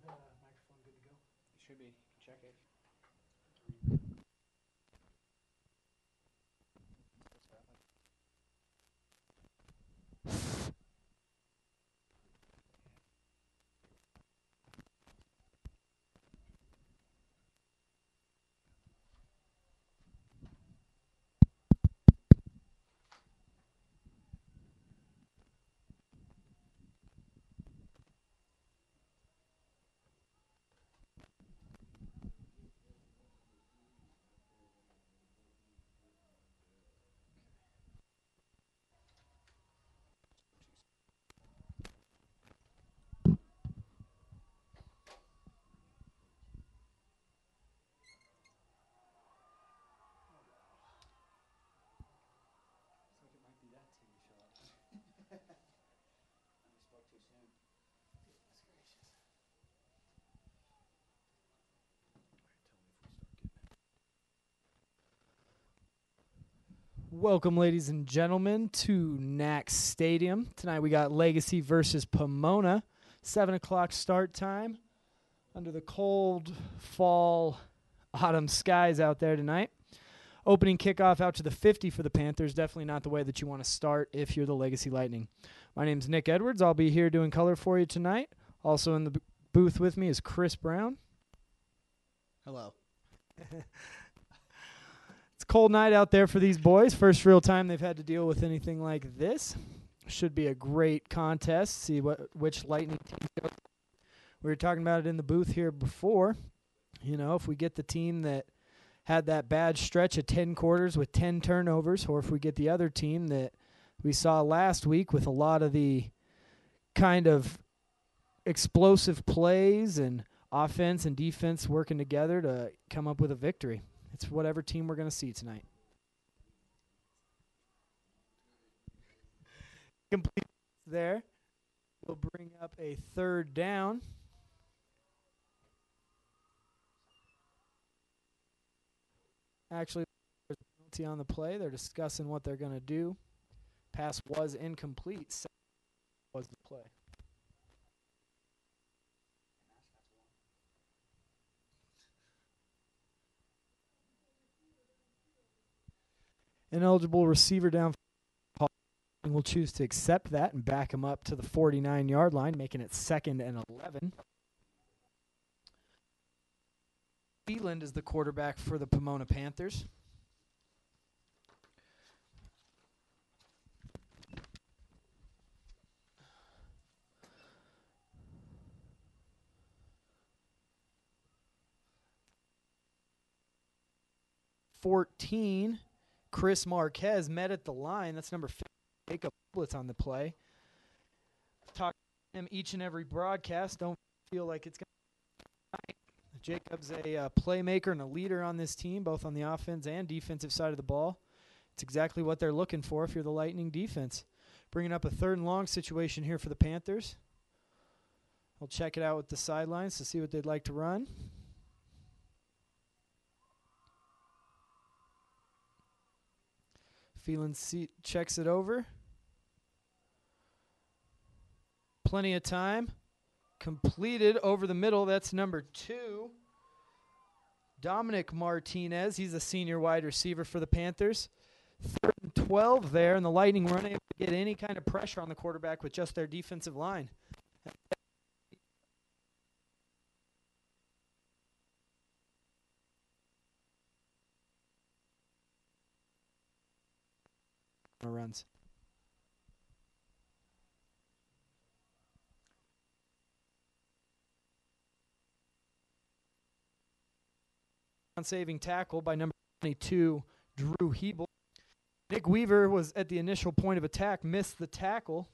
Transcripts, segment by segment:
microphone good to go? It should be. Check it. Looks like it might be that TV show. We spoke too soon. Goodness gracious. Welcome, ladies and gentlemen, to NAAC Stadium. Tonight we got Legacy versus Pomona. 7 o'clock start time under the cold fall autumn skies out there tonight. Opening kickoff out to the 50 for the Panthers. Definitely not the way that you want to start if you're the Legacy Lightning. My name's Nick Edwards. I'll be here doing color for you tonight. Also in the booth with me is Chris Brown. Hello. It's a cold night out there for these boys. First real time they've had to deal with anything like this. Should be a great contest. See which Lightning team goes. We were talking about it in the booth here before. You know, if we get the team that had that bad stretch of 10 quarters with 10 turnovers, or if we get the other team that we saw last week with a lot of the kind of explosive plays and offense and defense working together to come up with a victory. It's whatever team we're going to see tonight. Complete there. We'll bring up a third down. Actually, there's a penalty on the play. They're discussing what they're going to do. Pass was incomplete. Was the play. Ineligible receiver down. Will choose to accept that and back him up to the 49-yard line, making it 2nd and 11. Feland is the quarterback for the Pomona Panthers. Chris Marquez met at the line. That's number 50. Jacob Blitz on the play. Talk to him each and every broadcast. Don't feel like it's going to. Jacob's a playmaker and a leader on this team, both on the offense and defensive side of the ball. It's exactly what they're looking for if you're the Lightning defense. Bringing up a 3rd and long situation here for the Panthers. We'll check it out with the sidelines to see what they'd like to run. Phelan checks it over. Plenty of time. Completed over the middle. That's number 2. Dominic Martinez. He's a senior wide receiver for the Panthers. 3rd and 12 there, and the Lightning were unable to get any kind of pressure on the quarterback with just their defensive line. Runs. Saving tackle by number 22, Drew Hebel. Nick Weaver was at the initial point of attack, missed the tackle.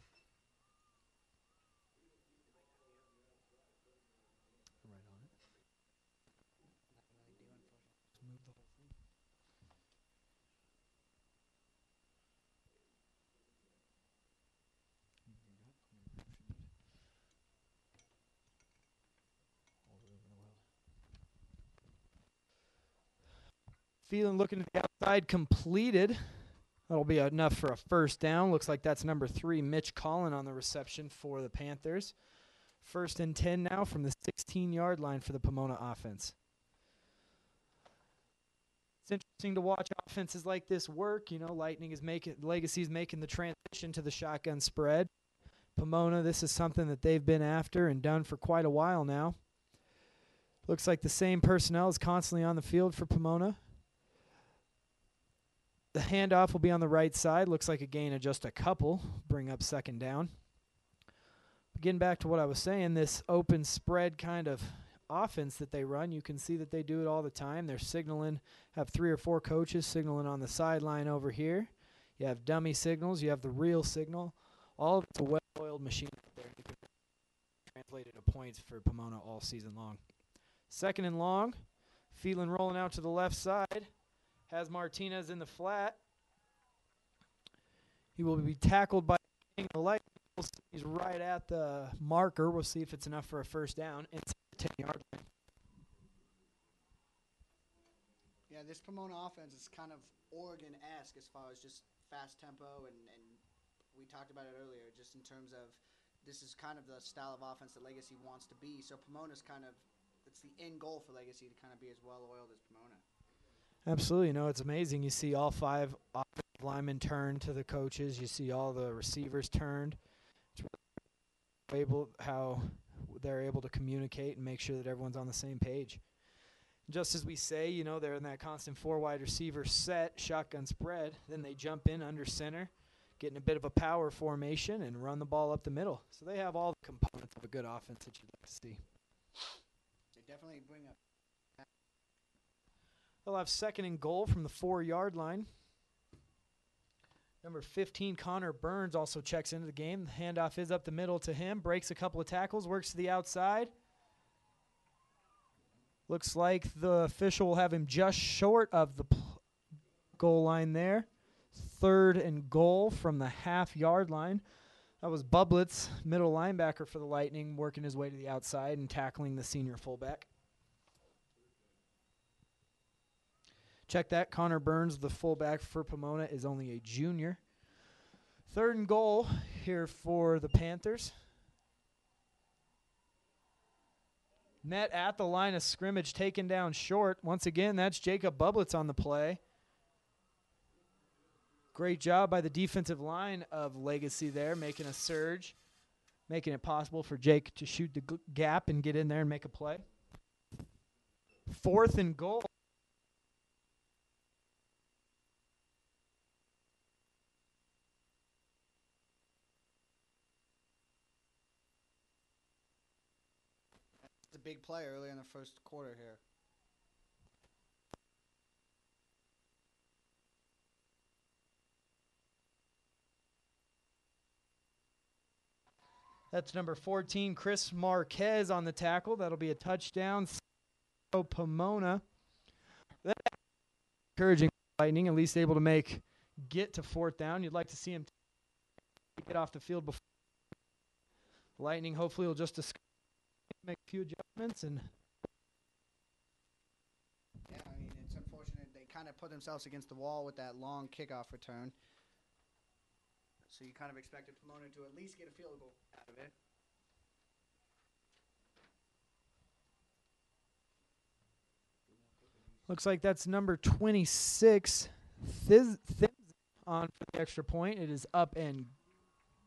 Phelan looking at the outside, completed. That'll be enough for a first down. Looks like that's number 3, Mitch Collin on the reception for the Panthers. 1st and 10 now from the 16-yard line for the Pomona offense. It's interesting to watch offenses like this work. You know, Legacy's making the transition to the shotgun spread. Pomona, this is something that they've been after and done for quite a while now. Looks like the same personnel is constantly on the field for Pomona. The handoff will be on the right side. Looks like a gain of just a couple. Bring up 2nd down. Getting back to what I was saying, this open spread kind of offense that they run, you can see that they do it all the time. They're signaling, have 3 or 4 coaches signaling on the sideline over here. You have dummy signals. You have the real signal. All of it's a well-oiled machine out there. You can translate it to points for Pomona all season long. 2nd and long. Phelan rolling out to the left side. Has Martinez in the flat. He will be tackled by the light. He's right at the marker. We'll see if it's enough for a 1st down. Inside the 10-yard line. Yeah, this Pomona offense is kind of Oregon-esque as far as just fast tempo, and we talked about it earlier, just in terms of this is kind of the style of offense that Legacy wants to be. So Pomona's kind of, it's the end goal for Legacy to kind of be as well-oiled as Pomona. Absolutely. No, it's amazing. You see all 5 offensive linemen turn to the coaches. You see all the receivers turned. It's really how they're able to communicate and make sure that everyone's on the same page. Just as we say, you know, they're in that constant 4 wide receiver set, shotgun spread. Then they jump in under center, get in a bit of a power formation, and run the ball up the middle. So they have all the components of a good offense that you'd like to see. They definitely bring up. They'll have 2nd and goal from the 4-yard line. Number 15, Connor Burns, also checks into the game. The handoff is up the middle to him. Breaks a couple of tackles, works to the outside. Looks like the official will have him just short of the goal line there. 3rd and goal from the half-yard line. That was Bublitz, middle linebacker for the Lightning, working his way to the outside and tackling the senior fullback. Check that. Connor Burns, the fullback for Pomona, is only a junior. 3rd and goal here for the Panthers. Met at the line of scrimmage, taken down short. Once again, that's Jacob Bublitz on the play. Great job by the defensive line of Legacy there, making a surge, making it possible for Jake to shoot the gap and get in there and make a play. 4th and goal. It's a big play early in the 1st quarter here. That's number 14, Chris Marquez on the tackle. That'll be a touchdown. Pomona. That's encouraging Lightning, at least able to get to 4th down. You'd like to see him get off the field before. Lightning hopefully will just make a few adjustments. And yeah, I mean, it's unfortunate they kind of put themselves against the wall with that long kickoff return. So you kind of expected Pomona to at least get a field goal out of it. Looks like that's number 26, Thiz on for the extra point. It is up and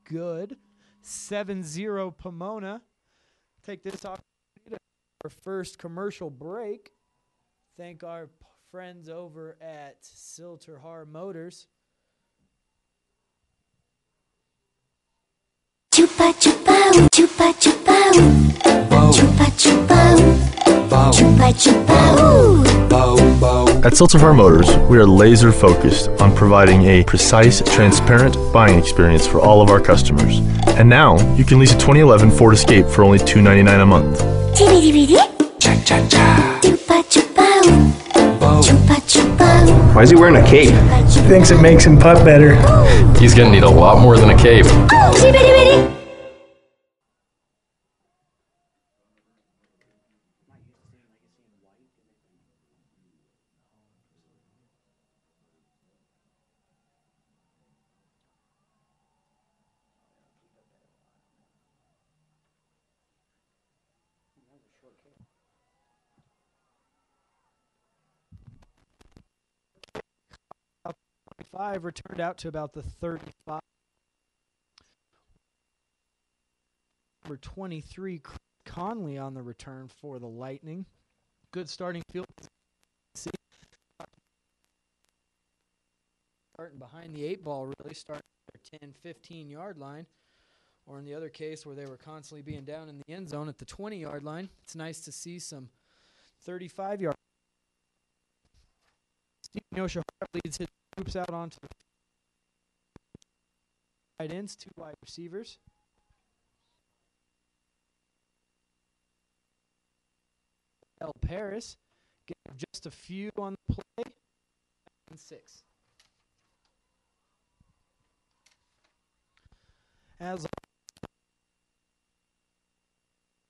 good. 7-0 Pomona. Take this opportunity to our first commercial break. Thank our friends over at Silterhar Motors. Chupa chupa, chupa chupa, chupa chupa, chupa chupa. At Silterhar Motors, we are laser focused on providing a precise, transparent buying experience for all of our customers. And now, you can lease a 2011 Ford Escape for only $299 a month. Chupa chupa, chupa chupa. Why is he wearing a cape? He thinks it makes him putt better. He's gonna need a lot more than a cape. Chibbity-bitty. Five returned out to about the 35. Number 23, Conley on the return for the Lightning. Good starting field. Starting behind the 8-ball, really starting at their 10, 15-yard line. Or in the other case where they were constantly being down in the end zone at the 20-yard line. It's nice to see some 35-yard. Steve Neosha leads his troops out onto the tight ends, 2 wide receivers. El Paris getting just a few on the play, and 6. As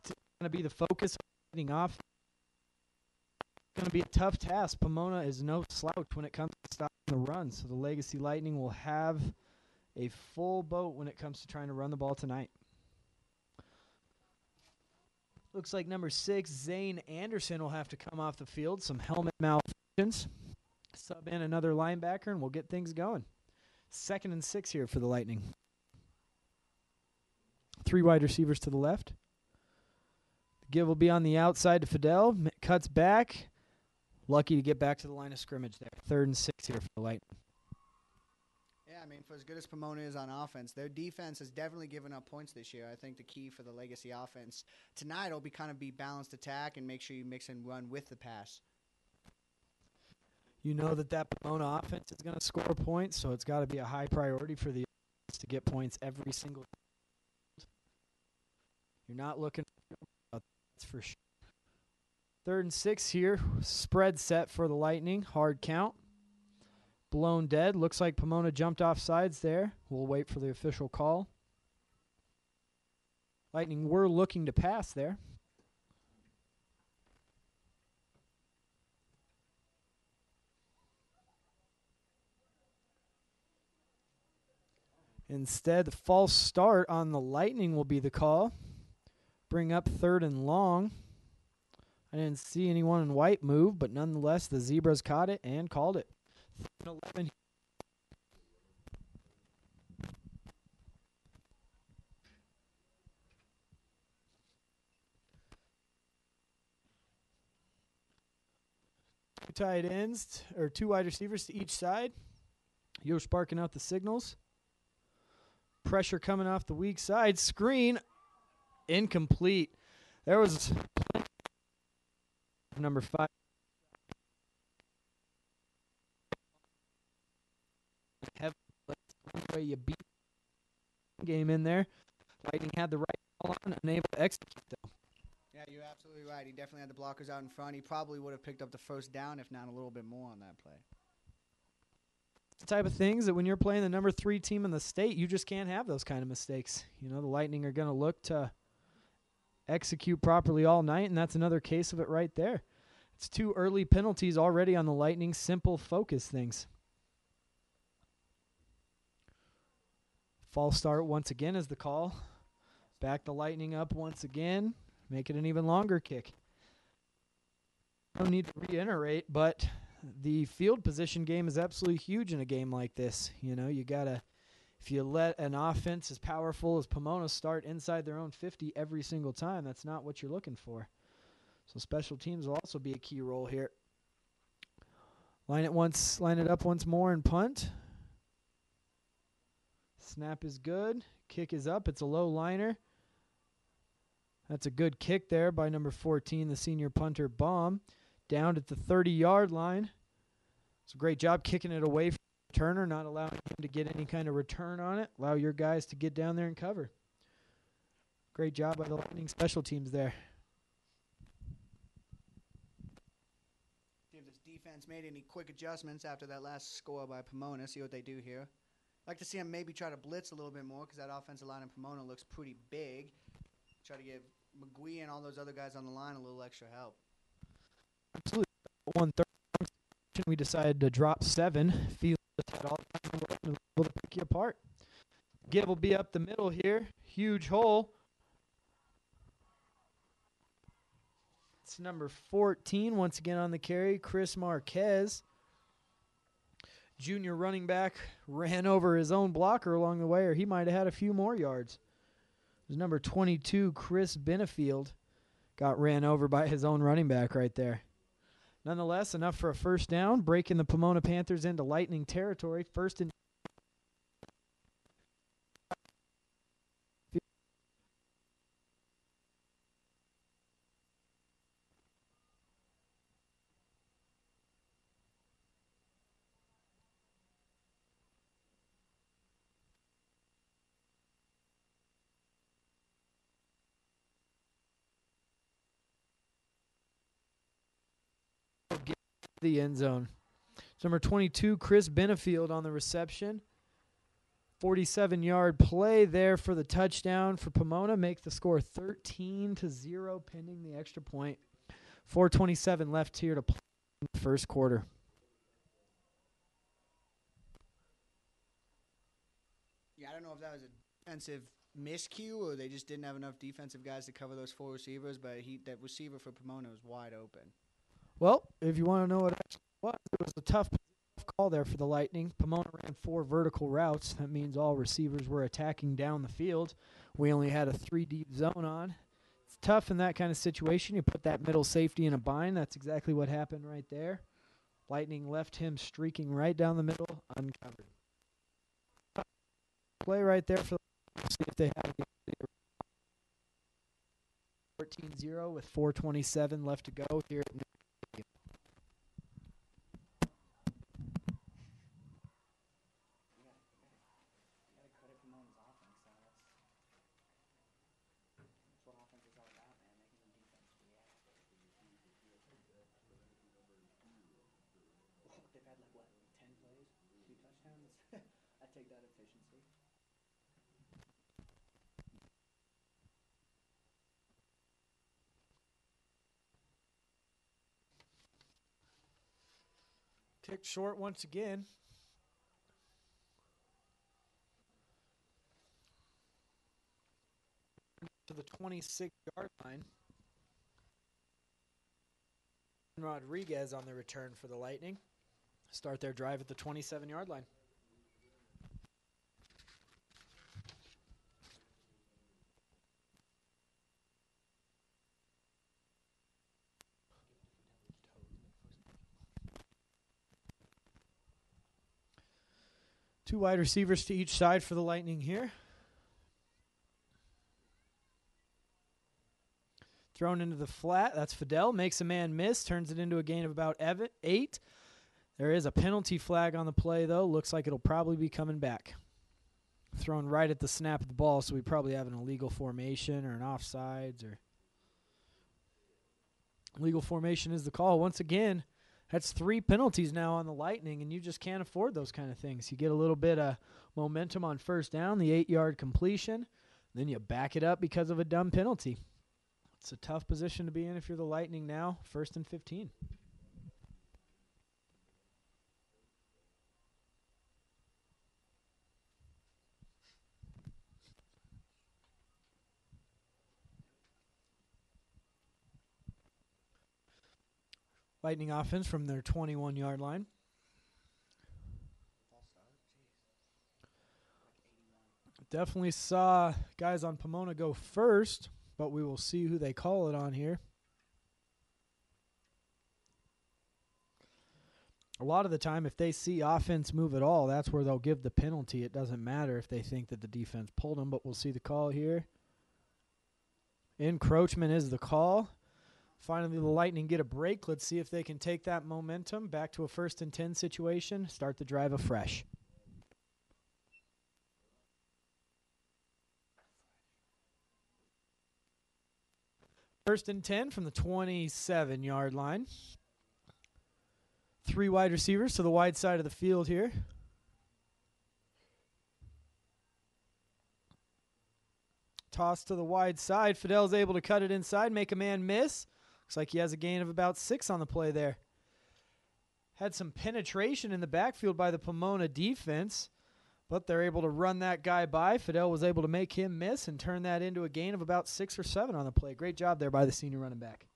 going to be the focus of getting off. Going to be a tough task. Pomona is no slouch when it comes to stopping the run, so the Legacy Lightning will have a full boat when it comes to trying to run the ball tonight. Looks like number 6, Zane Anderson, will have to come off the field. Some helmet malfunctions. Sub in another linebacker, and we'll get things going. 2nd and 6 here for the Lightning. 3 wide receivers to the left. The give will be on the outside to Fidel. Cuts back. Lucky to get back to the line of scrimmage there. 3rd and 6 here for the Lightning. Yeah, I mean, for as good as Pomona is on offense, their defense has definitely given up points this year. I think the key for the Legacy offense tonight will be kind of be balanced attack and make sure you mix and run with the pass. You know that Pomona offense is going to score points, so it's got to be a high priority for the offense to get points every single time. You're not looking for that's for sure. 3rd and 6 here. Spread set for the Lightning. Hard count. Blown dead. Looks like Pomona jumped off sides there. We'll wait for the official call. Lightning were looking to pass there. Instead, the false start on the Lightning will be the call. Bring up 3rd and long. I didn't see anyone in white move, but nonetheless, the Zebras caught it and called it. 11. Two tight ends, or 2 wide receivers to each side. Yosh barking out the signals. Pressure coming off the weak side. Screen. Incomplete. There was number 5. Way you beat the game in there. Lightning had the right ball on, unable to execute though. Yeah, you're absolutely right. He definitely had the blockers out in front. He probably would have picked up the first down, if not a little bit more on that play. It's the type of things that when you're playing the number 3 team in the state, you just can't have those kind of mistakes. You know, the Lightning are going to look to execute properly all night, and that's another case of it right there. It's 2 early penalties already on the Lightning. Simple focus things. False start once again is the call. Back the Lightning up once again. Make it an even longer kick. No need to reiterate, but the field position game is absolutely huge in a game like this. You know, you got to, if you let an offense as powerful as Pomona start inside their own 50 every single time, that's not what you're looking for. So special teams will also be a key role here. Line it up once more and punt. Snap is good. Kick is up. It's a low liner. That's a good kick there by number 14, the senior punter, Baum. Down at the 30-yard line. It's a great job kicking it away from the returner, not allowing him to get any kind of return on it. Allow your guys to get down there and cover. Great job by the Lightning special teams there. See if this defense made any quick adjustments after that last score by Pomona. See what they do here. I'd like to see them maybe try to blitz a little bit more because that offensive line in Pomona looks pretty big. Try to give McGuee and all those other guys on the line a little extra help. Absolutely. 1/3. We decided to drop 7. Field had all the time able to pick you apart. Give will be up the middle here. Huge hole. It's number 14, once again on the carry, Chris Marquez. Junior running back ran over his own blocker along the way, or he might have had a few more yards. It was number 22, Chris Benefield. Got ran over by his own running back right there. Nonetheless, enough for a first down, breaking the Pomona Panthers into Lightning territory. First and the end zone. It's number 22, Chris Benefield on the reception. 47-yard play there for the touchdown for Pomona. Make the score 13-0 pending the extra point. 4:27 left here to play in the first quarter. Yeah, I don't know if that was a defensive miscue or they just didn't have enough defensive guys to cover those 4 receivers, but that receiver for Pomona was wide open. Well, if you want to know what it was a tough call there for the Lightning. Pomona ran 4 vertical routes. That means all receivers were attacking down the field. We only had a 3-deep zone on. It's tough in that kind of situation. You put that middle safety in a bind. That's exactly what happened right there. Lightning left him streaking right down the middle, uncovered. Play right there for the see if they have 14-0 with 4:27 left to go here at I take that efficiency. Kicked short once again. To the 26-yard line. Rodriguez on the return for the Lightning. Start their drive at the 27-yard line. Two wide receivers to each side for the Lightning here. Thrown into the flat. That's Fidel. Makes a man miss. Turns it into a gain of about 8. There is a penalty flag on the play, though. Looks like it'll probably be coming back. Thrown right at the snap of the ball, so we probably have an illegal formation or an offsides. Or illegal formation is the call. Once again, that's 3 penalties now on the Lightning, and you just can't afford those kind of things. You get a little bit of momentum on first down, the 8-yard completion, then you back it up because of a dumb penalty. It's a tough position to be in if you're the Lightning now, 1st and 15. Lightning offense from their 21-yard line. Definitely saw guys on Pomona go first, but we will see who they call it on here. A lot of the time, if they see offense move at all, that's where they'll give the penalty. It doesn't matter if they think that the defense pulled them, but we'll see the call here. Encroachment is the call. Finally, the Lightning get a break. Let's see if they can take that momentum back to a 1st and 10 situation, start the drive afresh. First and 10 from the 27-yard line. 3 wide receivers to the wide side of the field here. Toss to the wide side. Fidel's able to cut it inside, make a man miss. Looks like he has a gain of about 6 on the play there. Had some penetration in the backfield by the Pomona defense, but they're able to run that guy by. Fidel was able to make him miss and turn that into a gain of about 6 or 7 on the play. Great job there by the senior running back.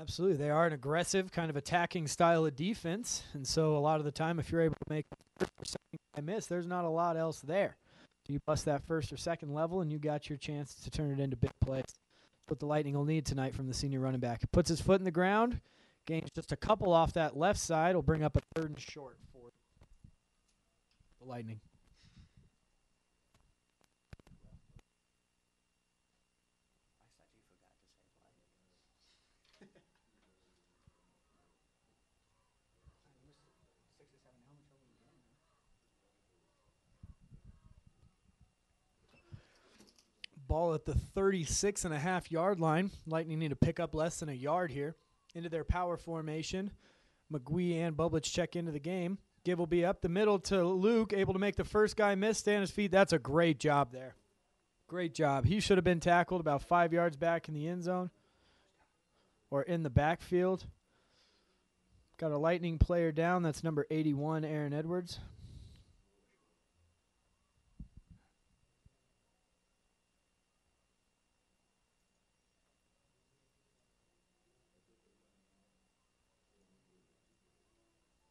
Absolutely. They are an aggressive, kind of attacking style of defense. And so a lot of the time, if you're able to make the first or second guy miss, there's not a lot else there. So you bust that first or second level, and you got your chance to turn it into big plays. That's what the Lightning will need tonight from the senior running back. He puts his foot in the ground, gains just a couple off that left side, will bring up a 3rd and short for the Lightning. Ball at the 36.5-yard line. Lightning need to pick up less than a yard here. Into their power formation. McGuee and Bublich check into the game. Give will be up the middle to Luke, able to make the first guy miss, stay on his feet. That's a great job there. Great job. He should have been tackled about 5 yards back in the end zone or in the backfield. Got a Lightning player down. That's number 81, Aaron Edwards.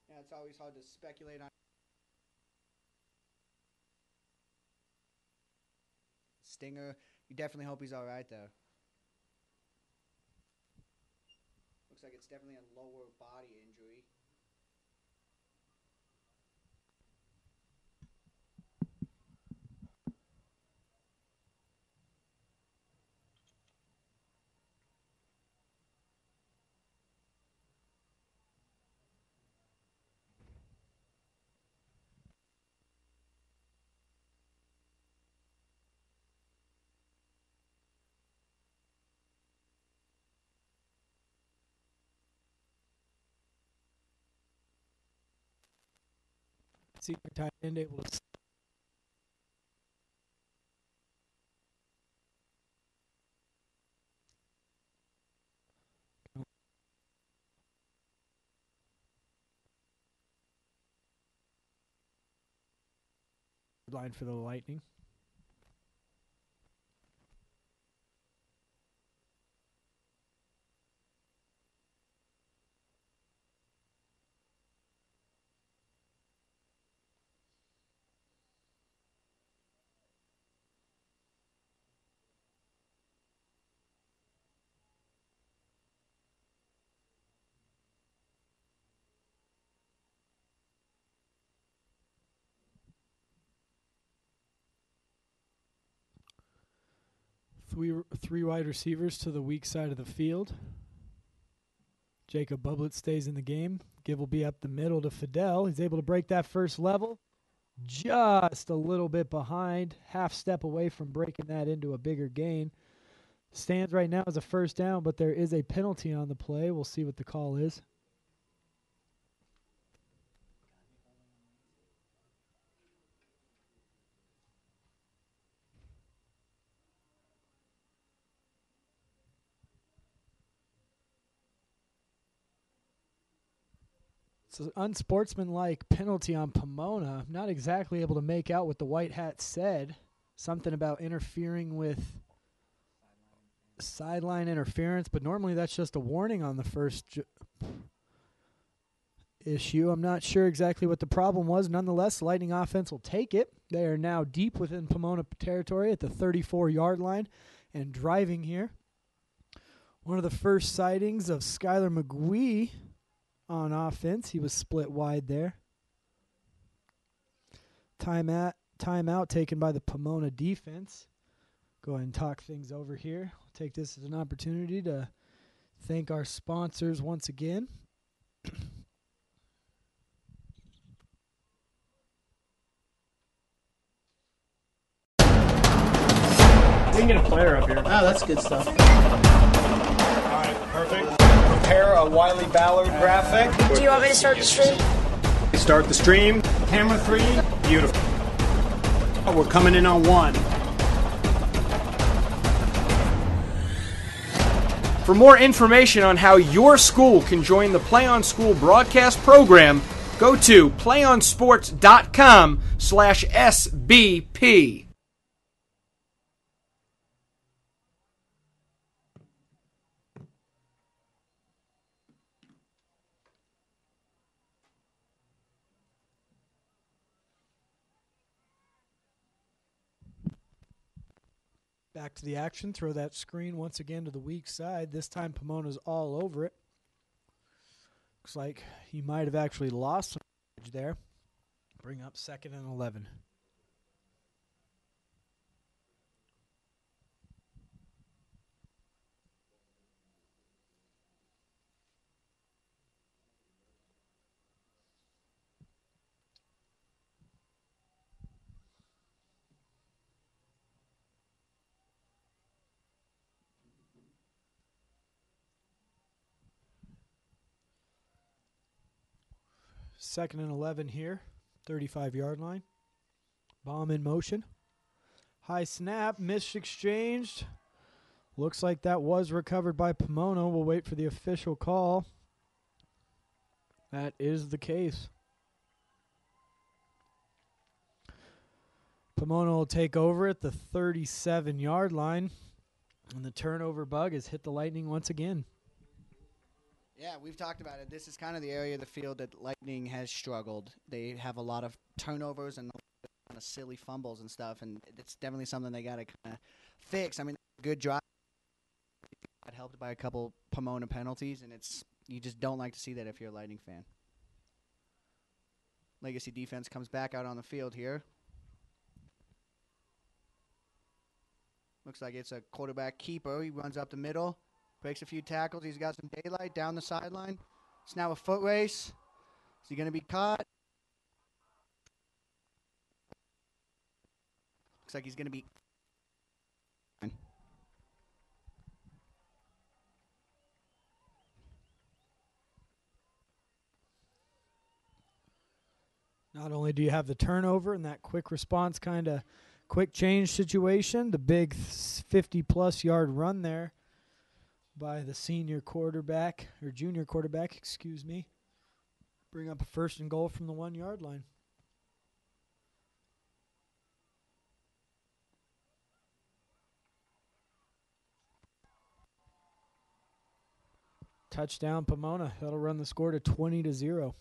Yeah, it's always hard to speculate on Stinger. You definitely hope he's all right, though. Looks like it's definitely a lower body injury. Senior tight end able to line for the Lightning. Three wide receivers to the weak side of the field. Jacob Bublitz stays in the game. Give will be up the middle to Fidel. He's able to break that first level. Just a little bit behind. Half step away from breaking that into a bigger gain. Stands right now as a first down, but there is a penalty on the play. We'll see what the call is. It's an unsportsmanlike penalty on Pomona. I'm not exactly able to make out what the white hat said. Something about interfering with sideline interference, but normally that's just a warning on the first issue. I'm not sure exactly what the problem was. Nonetheless, the Lightning offense will take it. They are now deep within Pomona territory at the 34-yard line and driving here. One of the first sightings of Skylar McGuee on offense. He was split wide there. Timeout taken by the Pomona defense. Go ahead and talk things over here. I'll take this as an opportunity to thank our sponsors once again. We can get a player up here. Oh, that's good stuff. All right, perfect. Prepare a Wiley Ballard graphic. Do you want me to start the stream? Start the stream. Camera 3. Beautiful. We're coming in on 1. For more information on how your school can join the Play On School broadcast program, go to playonsports.com/SBP. Back to the action. Throw that screen once again to the weak side. This time Pomona's all over it. Looks like he might have actually lost some edge there. Bring up 2nd and 11. Second and 11 here, 35-yard line. Bomb in motion. High snap, missed exchanged. Looks like that was recovered by Pomona. We'll wait for the official call. That is the case. Pomona will take over at the 37-yard line. And the turnover bug has hit the Lightning once again. Yeah, we've talked about it. This is kind of the area of the field that Lightning has struggled. They have a lot of turnovers and kind of silly fumbles and stuff, and it's definitely something they got to kind of fix. I mean, good drive. Got helped by a couple Pomona penalties, and you just don't like to see that if you're a Lightning fan. Legacy defense comes back out on the field here. Looks like it's a quarterback keeper. He runs up the middle. Breaks a few tackles. He's got some daylight down the sideline. It's now a foot race. Is he going to be caught? Looks like he's going to be. Not only do you have the turnover and that quick response kind of quick change situation, the big 50-plus yard run there by the senior quarterback, or junior quarterback, excuse me. Bring up a 1st and goal from the 1-yard line. Touchdown Pomona. That'll run the score to 20-0.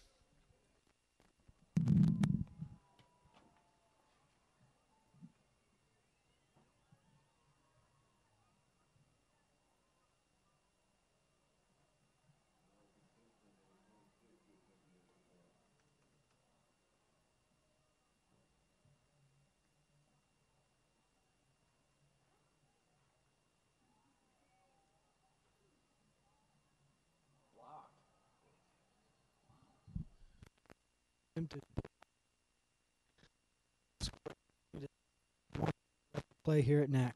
Play here at NAAC.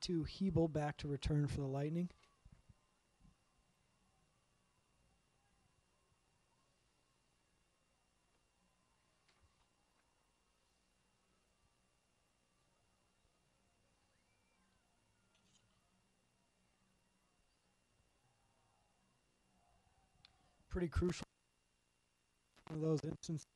To Hebel back to return for the Lightning. Pretty crucial. One of those instances.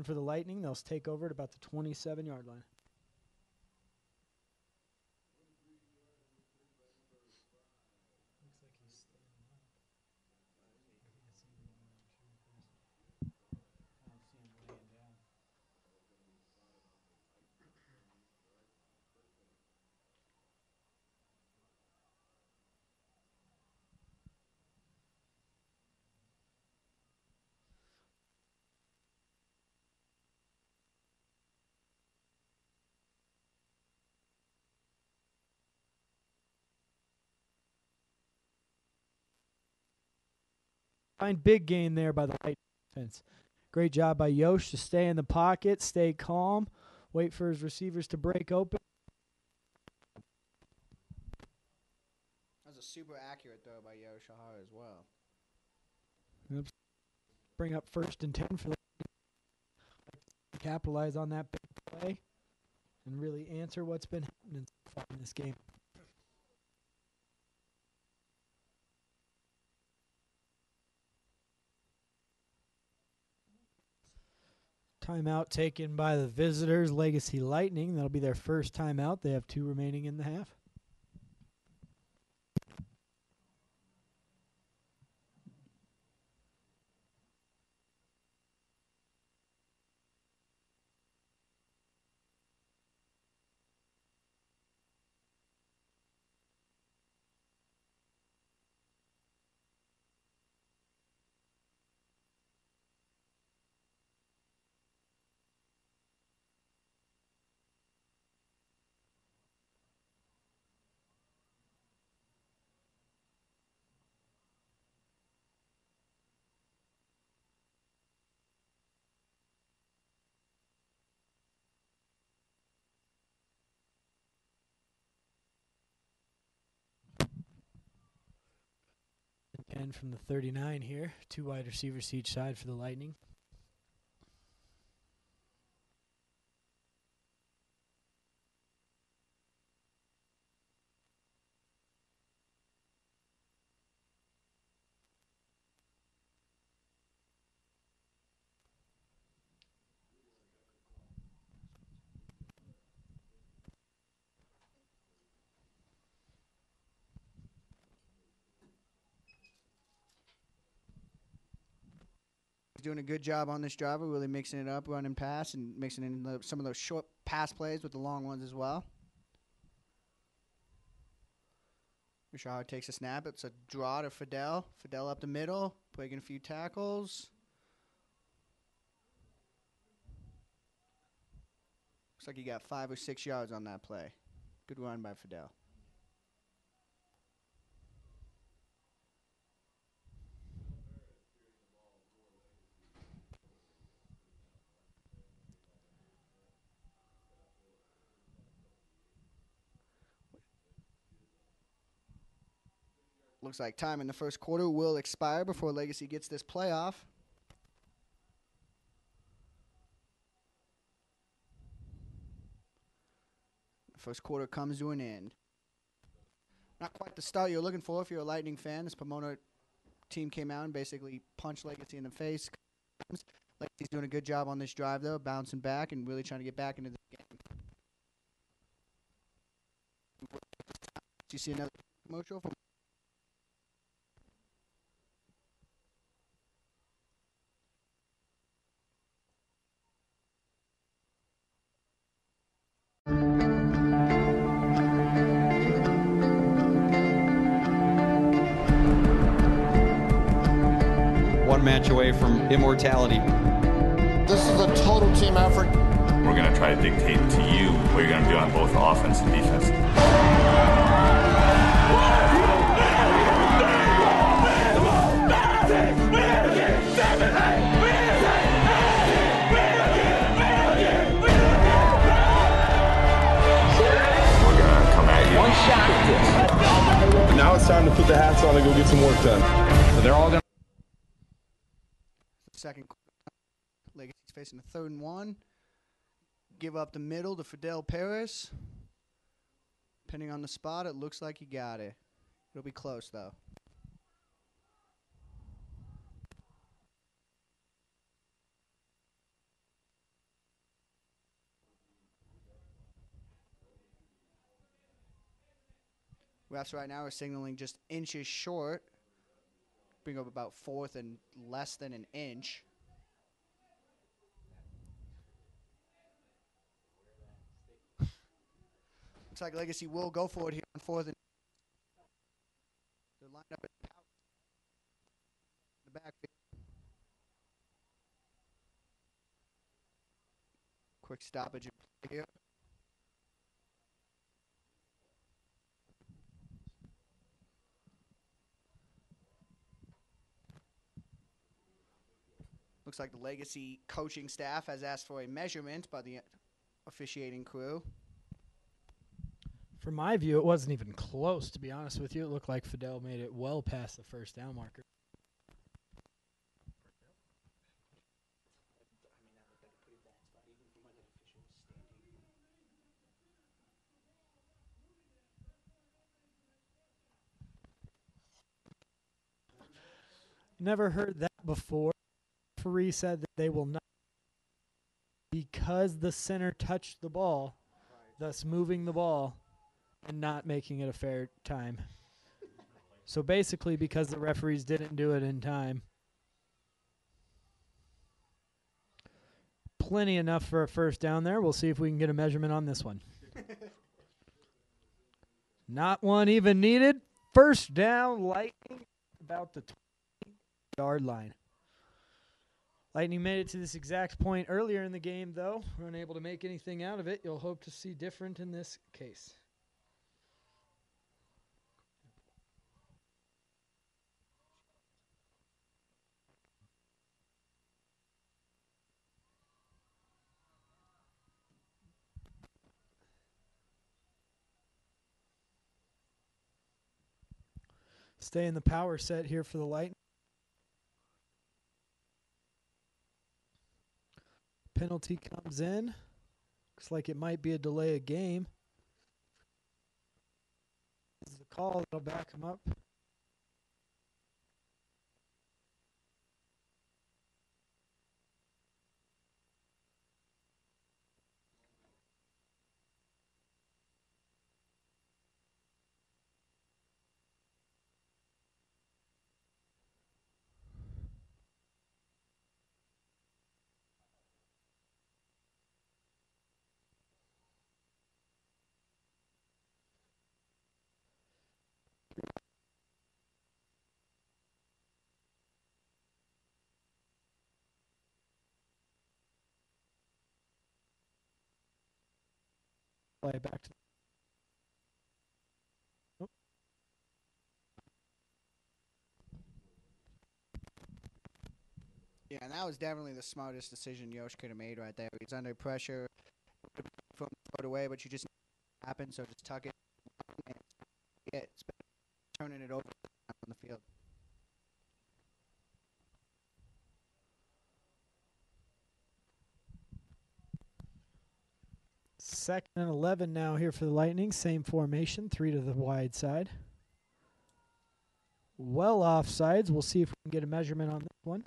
For the Lightning, they'll take over at about the 27-yard line. Find big gain there by the Lightning defense. Great job by Yosh to stay in the pocket, stay calm, wait for his receivers to break open. That was a super accurate throw by Yoshihara as well. Oops. Bring up 1st and 10 for the capitalize on that big play and really answer what's been happening so far in this game. Timeout taken by the visitors, Legacy Lightning. That'll be their first timeout. They have 2 remaining in the half. And from the 39 here, 2 wide receivers each side for the Lightning. Doing a good job on this driver, really mixing it up, running pass, and mixing in some of those short pass plays with the long ones as well. Yoshihara takes a snap. It's a draw to Fidel. Fidel up the middle, breaking a few tackles. Looks like he got 5 or 6 yards on that play. Good run by Fidel. Looks like time in the first quarter will expire before Legacy gets this playoff. The first quarter comes to an end. Not quite the start you're looking for if you're a Lightning fan. This Pomona team came out and basically punched Legacy in the face. Legacy's doing a good job on this drive, though, bouncing back and really trying to get back into the game. Do you see another commercial from One match away from immortality. This is a total team effort. We're going to try to dictate to you what you're going to do on both offense and defense. We're going to come at you. One shot at this. Now it's time to put the hats on and go get some work done. So they're all going second quarter? Legacy's facing a 3rd and 1. Give up the middle to Fidel Paris. Depending on the spot, it looks like he got it. It'll be close, though. Refs right now are signaling just inches short. Bring up about 4th and less than an inch. Looks like Legacy will go for it here on 4th and. They're lined up in the backfield. Quick stoppage here. looks like the Legacy coaching staff has asked for a measurement by the officiating crew. From my view, it wasn't even close, to be honest with you. It looked like Fidel made it well past the first down marker. Never heard that before. The referee said that they will not, because the center touched the ball, thus moving the ball and not making it a fair time. So basically, because the referees didn't do it in time, plenty enough for a first down there. We'll see if we can get a measurement on this one. Not one even needed. First down, Lightning, about the 20-yard line. Lightning made it to this exact point earlier in the game, though. We're unable to make anything out of it. You'll hope to see different in this case. Stay in the power set here for the Lightning. Penalty comes in. Looks like it might be a delay of game. This is the call that'll back him up. Play back to. Oh. Yeah, and that was definitely the smartest decision Yosh could have made right there. He's under pressure, from throw it away, but you just happen, so just tuck it. And yeah, it's turning it over on the field. Second and 11 now here for the Lightning. Same formation, 3 to the wide side. Well offsides. We'll see if we can get a measurement on this one.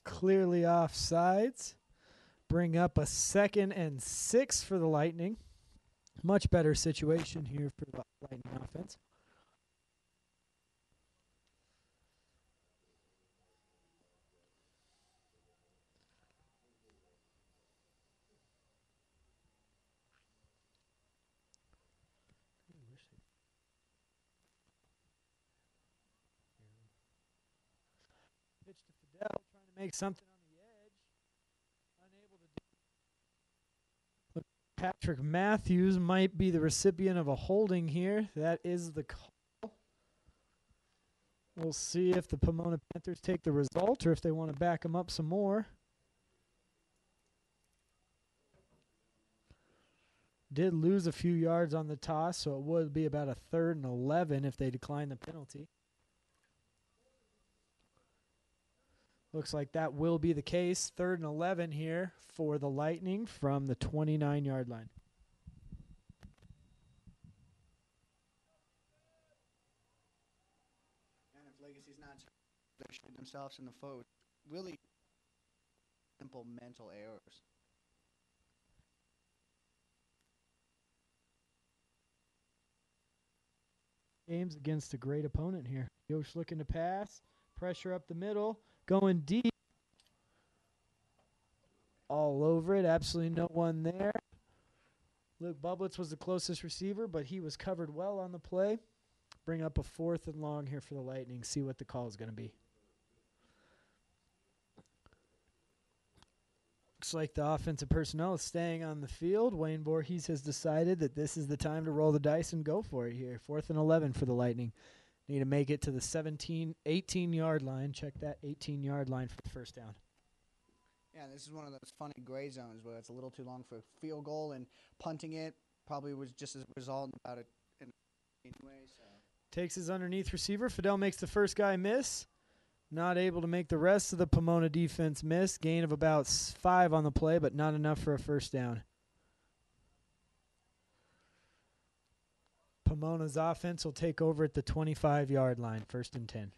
Clearly offsides. Bring up a 2nd and 6 for the Lightning. Much better situation here for the Lightning offense. Pitch to Fidel, trying to make something on the edge. Unable to do. Look, Patrick Matthews might be the recipient of a holding here. That is the call. We'll see if the Pomona Panthers take the result or if they want to back them up some more. Did lose a few yards on the toss, so it would be about a 3rd and 11 if they decline the penalty. Looks like that will be the case. 3rd and 11 here for the Lightning from the 29-yard line. And if Legacy's not, they're shooting themselves in the foot. Really simple mental errors. Games against a great opponent here. Yosh looking to pass. Pressure up the middle. Going deep. All over it. Absolutely no one there. Luke Bublitz was the closest receiver, but he was covered well on the play. Bring up a 4th and long here for the Lightning. See what the call is going to be. Looks like the offensive personnel is staying on the field. Wayne Voorhees has decided that this is the time to roll the dice and go for it here. 4th and 11 for the Lightning. Need to make it to the 18-yard line. Check that, 18-yard line for the first down. Yeah, this is one of those funny gray zones where it's a little too long for a field goal, and punting it probably was just as a result about it anyway. So Takes his underneath receiver. Fidel makes the first guy miss. Not able to make the rest of the Pomona defense miss. Gain of about 5 on the play, but not enough for a first down. Pomona's offense will take over at the 25-yard line, 1st and 10.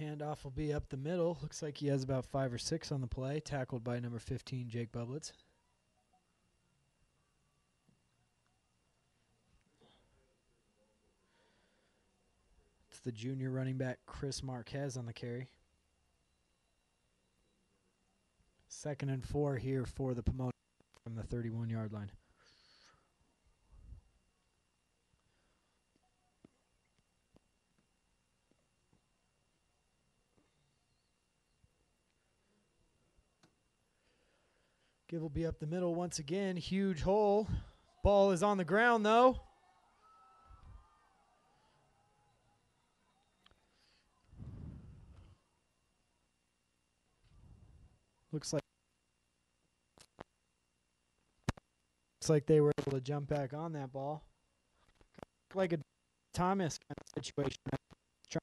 Handoff will be up the middle. Looks like he has about 5 or 6 on the play. Tackled by number 15, Jake Bublitz. It's the junior running back, Chris Marquez, on the carry. 2nd and 4 here for the Pomona from the 31-yard line. Give will be up the middle once again. Huge hole. Ball is on the ground, though. Looks like they were able to jump back on that ball. Like a Thomas kind of situation. Trying.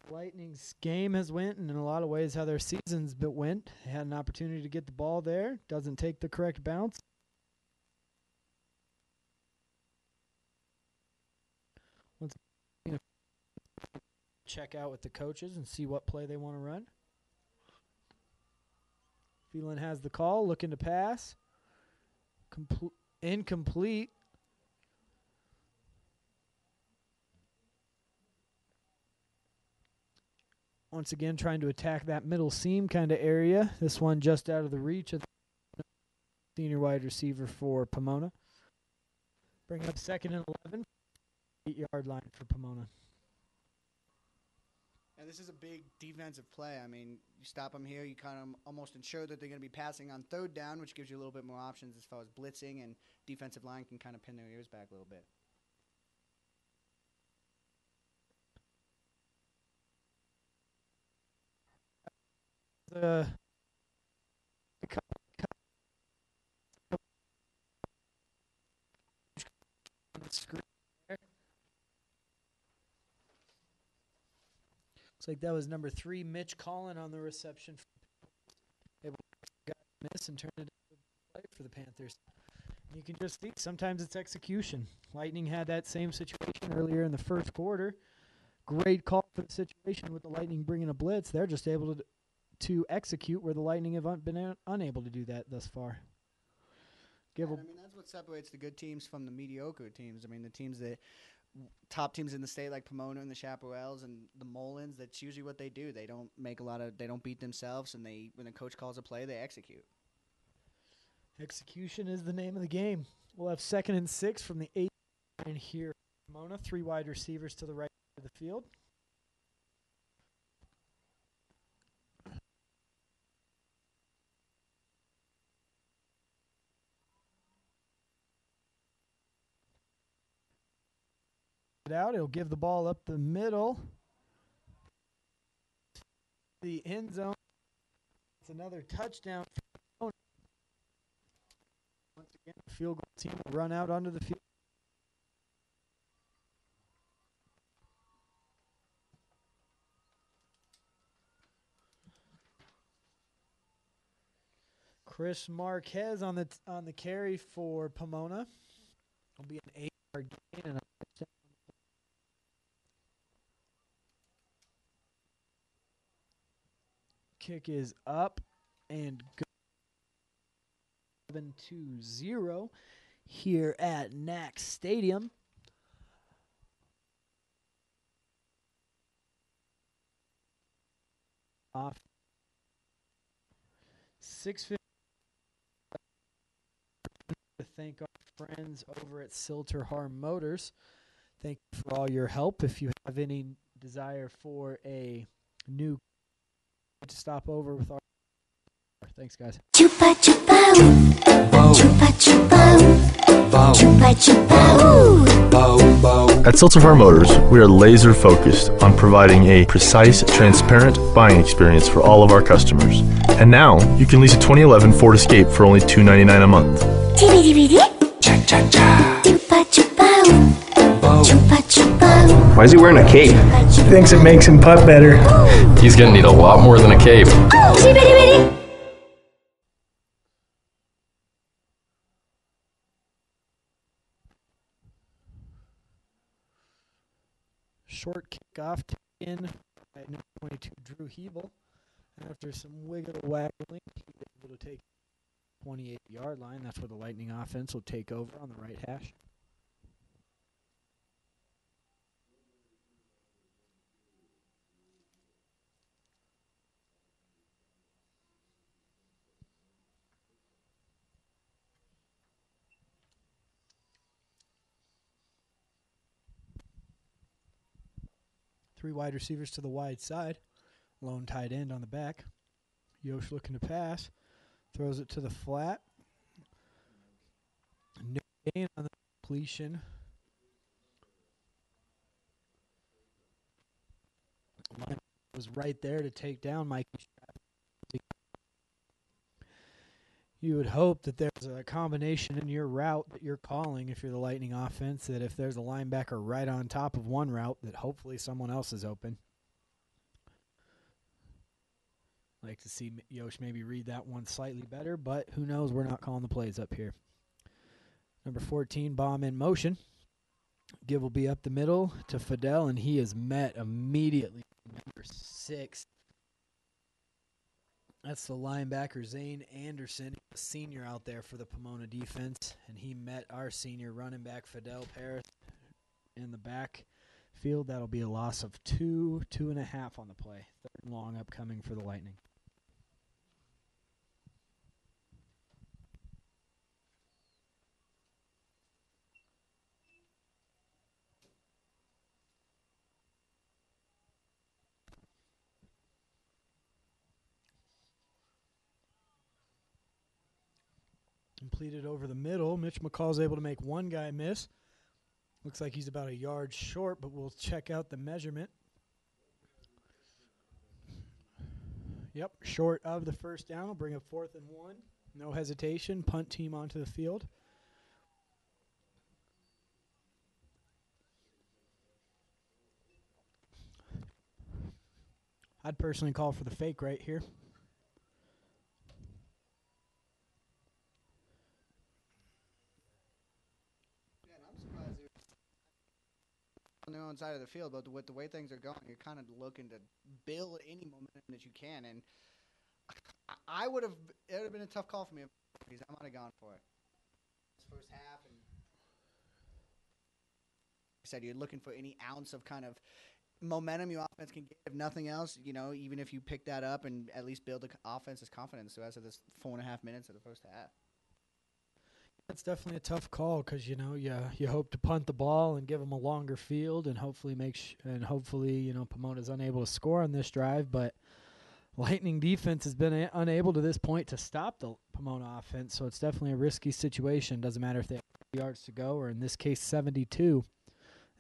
Lightning's game has went, and in a lot of ways how their season's went. They had an opportunity to get the ball there. Doesn't take the correct bounce. Let's check out with the coaches and see what play they want to run. Phelan has the call, looking to pass. Incomplete. Once again, trying to attack that middle seam kind of area. This one just out of the reach of the senior wide receiver for Pomona. Bring up 2nd and 11. 8-yard line for Pomona. And this is a big defensive play. I mean, you stop them here, you kind of almost ensure that they're going to be passing on 3rd down, which gives you a little bit more options as far as blitzing, and defensive line can kind of pin their ears back a little bit. The screen there. Looks like that was number 3, Mitch Collin, on the reception. Able to miss and turn it into a play for the Panthers. You can just see sometimes it's execution. Lightning had that same situation earlier in the 1st quarter. Great call for the situation with the Lightning bringing a blitz. They're just able to execute where the Lightning have been unable to do that thus far. I mean, that's what separates the good teams from the mediocre teams. I mean, the teams that top teams in the state like Pomona and the Chaparrals and the Molins, that's usually what they do. They don't they don't beat themselves, and when the coach calls a play, they execute. Execution is the name of the game. We'll have 2nd and 6 from the 8 line here. Pomona, 3 wide receivers to the right of the field. Out. He'll give the ball up the middle. The end zone. It's another touchdown. Once again, the field goal team will run out onto the field. Chris Marquez on the carry for Pomona. It'll be an 8-yard gain and a touchdown. Kick is up and go. 7-0. here at NAAC Stadium. Off 6:50. To thank our friends over at Silterharm Motors. Thank you for all your help. If you have any desire for a new, to stop over with our. Thanks, guys. Chupa chupa ooh. Chupa chupa ooh. Chupa chupa ooh. At Silterfarm Motors, we are laser focused on providing a precise, transparent buying experience for all of our customers. And now, you can lease a 2011 Ford Escape for only $299 a month. Chupa chupa ooh. Chupa chupa ooh. Why is he wearing a cape? Thinks it makes him putt better. He's gonna need a lot more than a cape. Short kickoff in by number 22 Drew Hebel. After some wiggle waggling, he was able to take 28-yard line. That's where the Lightning offense will take over on the right hash. Three wide receivers to the wide side. Lone tight end on the back. Yosh looking to pass. Throws it to the flat. No gain on the completion. Line was right there to take down Mikey. You would hope that there's a combination in your route that you're calling if you're the Lightning offense, that if there's a linebacker right on top of one route, that hopefully someone else is open. Like to see Yosh maybe read that one slightly better, but who knows? We're not calling the plays up here. Number 14, bomb in motion. Give will be up the middle to Fidel, and he is met immediately. Number 6. That's the linebacker, Zane Anderson, a senior out there for the Pomona defense, and he met our senior running back, Fidel Paris, in the backfield. That'll be a loss of 2.5 on the play. Third and long upcoming for the Lightning. Completed over the middle. Mitch McCall's able to make one guy miss. Looks like he's about a yard short, but we'll check out the measurement. Yep, short of the first down. We'll bring up 4th and 1. No hesitation. Punt team onto the field. I'd personally call for the fake right here. On their own side of the field, but with the way things are going, you're kind of looking to build any momentum that you can. And it would have been a tough call for me because I might have gone for it. First half, and like I said, you're looking for any ounce of kind of momentum your offense can get. If nothing else, even if you pick that up and at least build the offense's confidence. So as of this 4.5 minutes of the first half. That's definitely a tough call because you hope to punt the ball and give them a longer field and hopefully Pomona's unable to score on this drive, but Lightning defense has been unable to this point to stop the Pomona offense, so it's definitely a risky situation. Doesn't matter if they have 30 yards to go or in this case 72.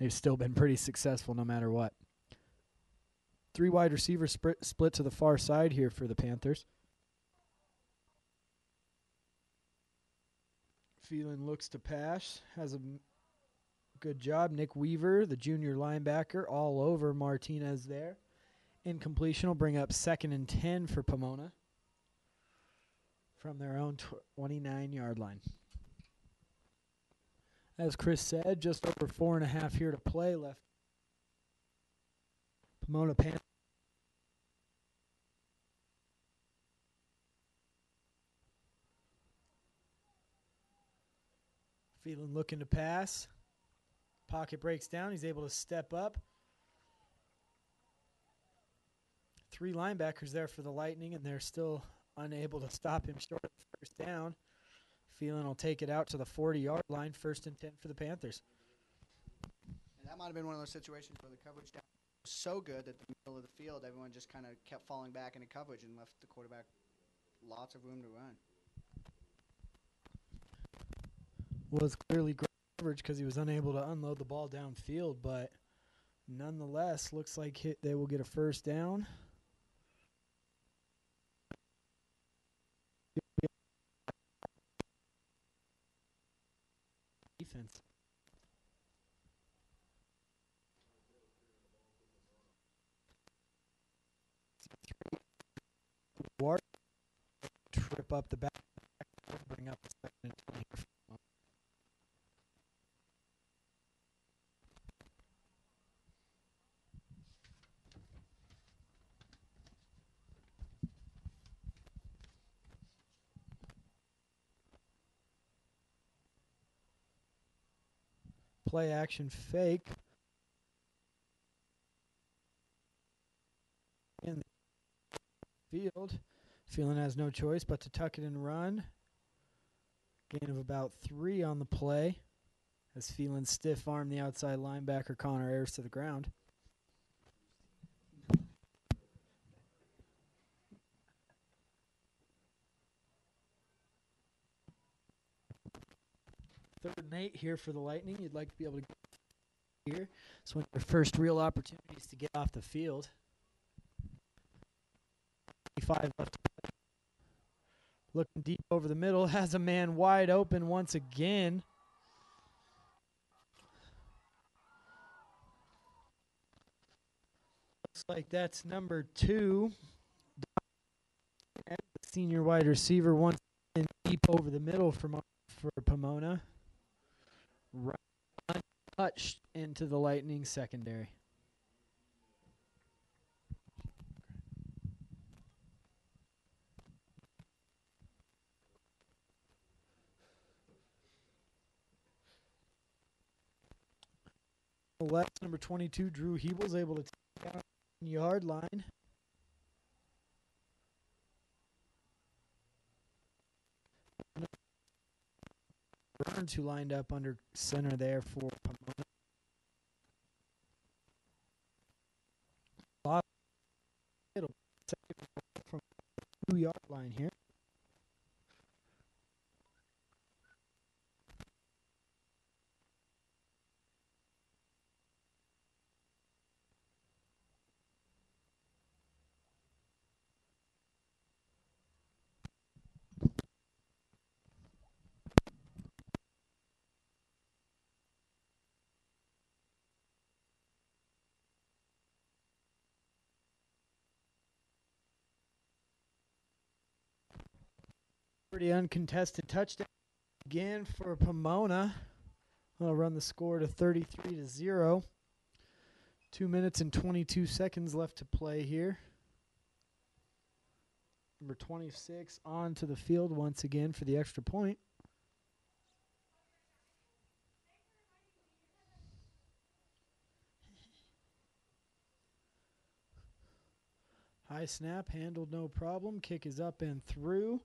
They've still been pretty successful no matter what. 3 wide receivers split to the far side here for the Panthers. Phelan looks to pass, has a good job. Nick Weaver, the junior linebacker, all over Martinez there. Incompletion will bring up 2nd and 10 for Pomona from their own 29-yard line. As Chris said, just over 4.5 here to play left. Pomona Panthers. Feeling looking to pass. Pocket breaks down. He's able to step up. 3 linebackers there for the Lightning, and they're still unable to stop him short of the first down. Phelan will take it out to the 40-yard line, 1st and 10 for the Panthers. And that might have been one of those situations where the coverage down was so good that the middle of the field, everyone just kind of kept falling back into coverage and left the quarterback lots of room to run. Was clearly great coverage because he was unable to unload the ball downfield, but nonetheless, looks like they will get a first down. Defense. Trip up the back, bring up the 2nd and 20. Play action fake. In the field. Phelan has no choice but to tuck it and run. Gain of about 3 on the play as Phelan stiff-armed the outside linebacker Connor Ayers to the ground. Third and 8 here for the Lightning. You'd like to be able to get here. It's one of your first real opportunities to get off the field. 5 left. Looking deep over the middle, has a man wide open once again. Looks like that's number 2. The senior wide receiver once again deep over the middle for Pomona. Right untouched into the Lightning secondary. Left, number 22, Drew Hebel's able to take down the yard line. Burns, who lined up under center there for Pomona. It'll take it from the 2-yard line here. Pretty uncontested touchdown again for Pomona. I'll run the score to 33-0. 2 minutes and 22 seconds left to play here. Number 26 onto the field once again for the extra point. High snap, handled no problem. Kick is up and through.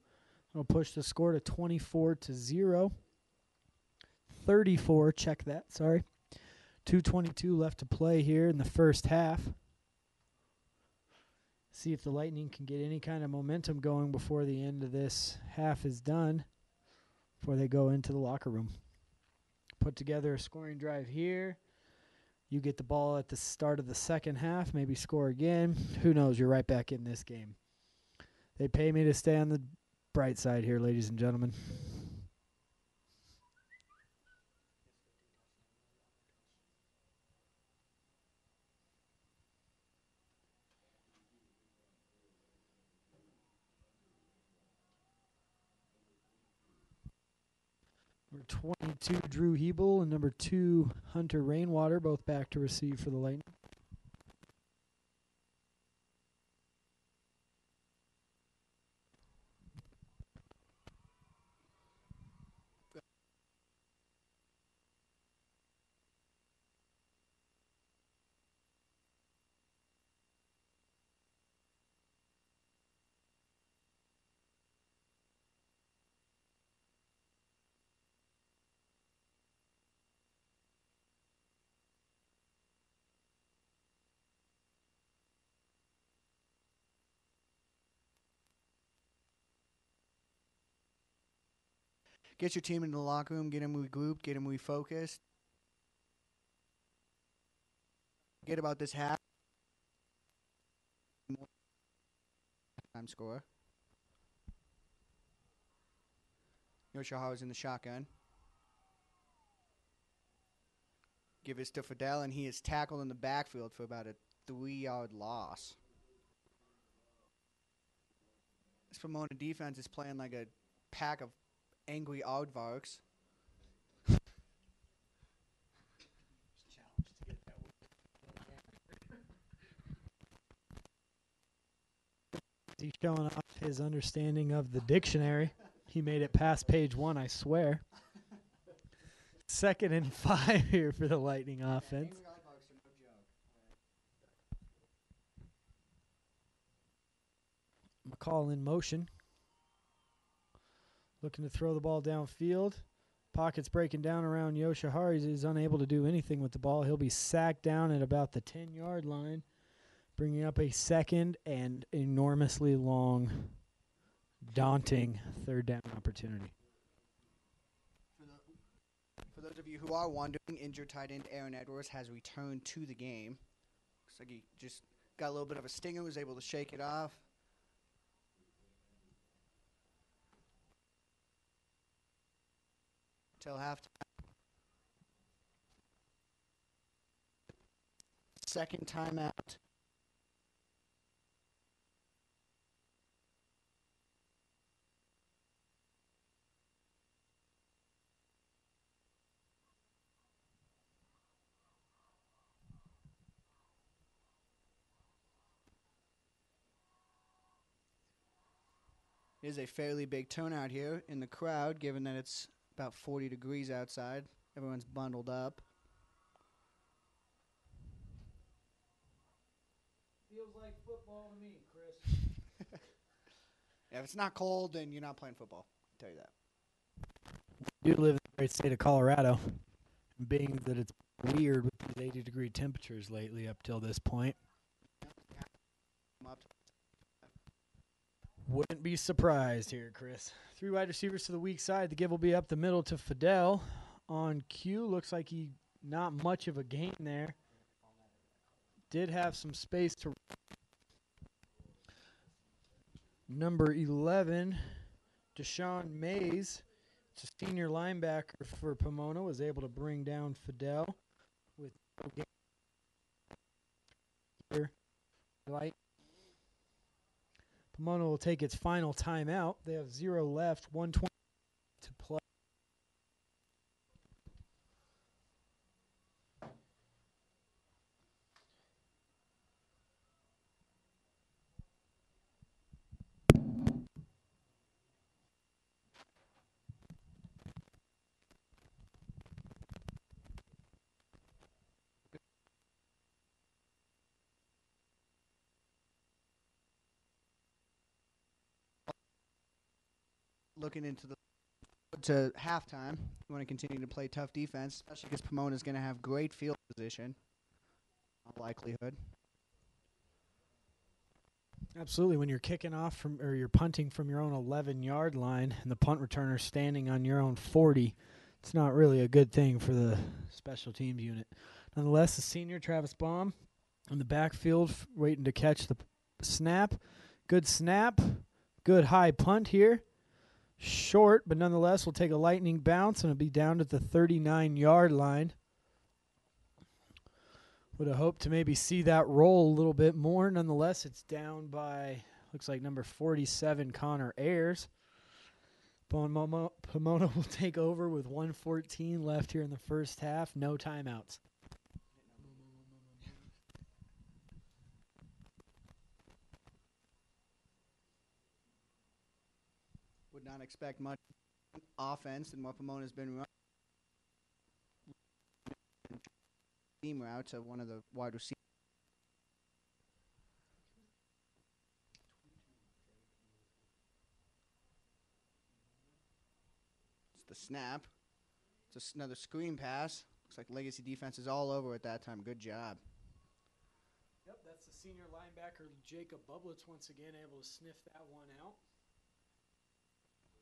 It'll push the score to 24-0. 34, check that, sorry. 2:22 left to play here in the first half. See if the Lightning can get any kind of momentum going before the end of this half is done, before they go into the locker room. Put together a scoring drive here. You get the ball at the start of the second half, maybe score again. Who knows? You're right back in this game. They pay me to stay on the bright side here, ladies and gentlemen. Number 22, Drew Hebel, and number 2, Hunter Rainwater, both back to receive for the Lightning. Get your team into the locker room, get them regrouped, get them refocused. Forget about this half. Time score. Yoshihara's in the shotgun. Give it to Fidel, and he is tackled in the backfield for about a 3-yard loss. This Pomona defense is playing like a pack of angry aardvarks. He's showing off his understanding of the dictionary. He made it past page 1, I swear. 2nd and 5 here for the Lightning offense. McCall in motion. Looking to throw the ball downfield. Pockets breaking down around Yoshihara. He's unable to do anything with the ball. He'll be sacked down at about the 10-yard line, bringing up a 2nd and enormously long, daunting 3rd down opportunity. For those of you who are wondering, injured tight end Aaron Edwards has returned to the game. Looks like he just got a little bit of a stinger, was able to shake it off. Till halftime. 2nd timeout. It is a fairly big turnout here in the crowd, given that it's about 40 degrees outside. Everyone's bundled up. Feels like football to me, Chris. Yeah, if it's not cold, then you're not playing football. I'll tell you that. You live in the great state of Colorado. Being that it's weird with these 80-degree temperatures lately up till this point. Wouldn't be surprised here, Chris. 3 wide receivers to the weak side. The give will be up the middle to Fidel. On cue, looks like he not much of a gain there. Did have some space to. Number 11, Deshaun Mays. It's a senior linebacker for Pomona. Was able to bring down Fidel with light. Pomona will take its final timeout. They have 0 left, 1:20 to play. Looking into to halftime, you want to continue to play tough defense, especially because Pomona's going to have great field position, all likelihood. Absolutely. When you're kicking off from, or you're punting from your own 11-yard line and the punt returner standing on your own 40, it's not really a good thing for the special teams unit. Nonetheless, the senior Travis Baum in the backfield waiting to catch the snap. Good snap. Good high punt here. Short, but nonetheless will take a lightning bounce and it'll be down to the 39-yard line. Would have hoped to maybe see that roll a little bit more. Nonetheless, it's down by, looks like number 47, Connor Ayers. Pomona will take over with 1:14 left here in the first half. No timeouts. Would not expect much offense than what Pomona's been running. Team route to one of the wide receivers. It's the snap. It's another screen pass. Looks like Legacy defense is all over at that time. Good job. Yep, that's the senior linebacker, Jacob Bublitz, once again able to sniff that one out.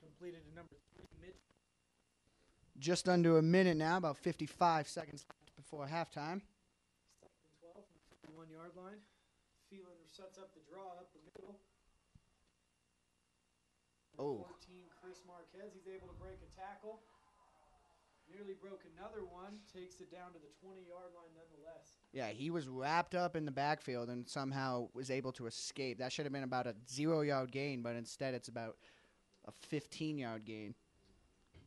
Completed to number 3, Mitch just under a minute now, about 55 seconds left before halftime. 2nd and 12 from the 51-yard line. Phelan sets up the draw up the middle. Oh. 14, Chris Marquez. He's able to break a tackle. Nearly broke another one. Takes it down to the 20-yard line nonetheless. Yeah, he was wrapped up in the backfield and somehow was able to escape. That should have been about a 0-yard gain, but instead it's about a 15-yard gain.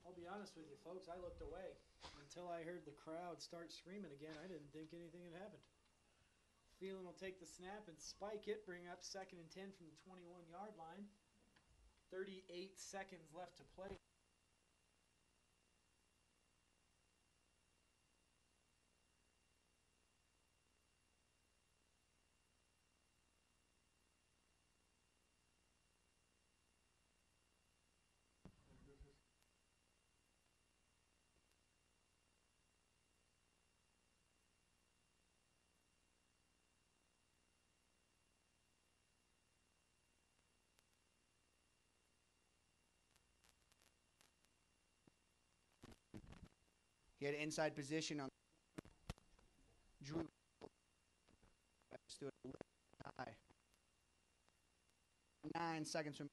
I'll be honest with you, folks. I looked away until I heard the crowd start screaming again. I didn't think anything had happened. Phelan will take the snap and spike it, bring up 2nd and 10 from the 21-yard line. 38 seconds left to play. He had inside position on Drew. Let's do it a little high. 9 seconds from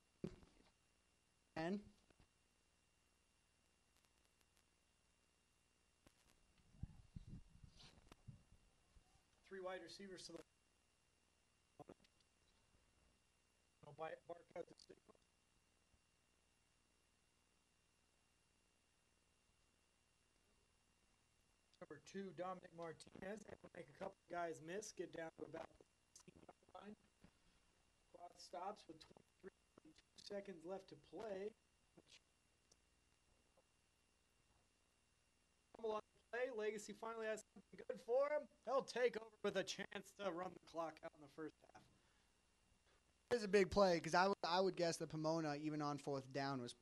10. Three wide receivers to the bark out the signal. Number 2, Dominic Martinez. Able to make a couple guys miss, get down to about the 16-yard line. Clock stops with 23 seconds left to play. On the play, Legacy finally has something good for him. He'll take over with a chance to run the clock out in the first half. It is a big play because I would guess that Pomona, even on 4th down, was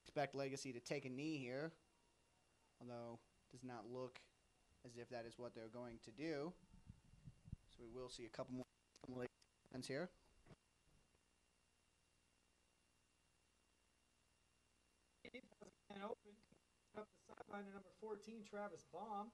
expect Legacy to take a knee here, although it does not look as if that is what they're going to do. So we will see a couple more Legacy here. And open up the sideline to number 14, Travis Baum.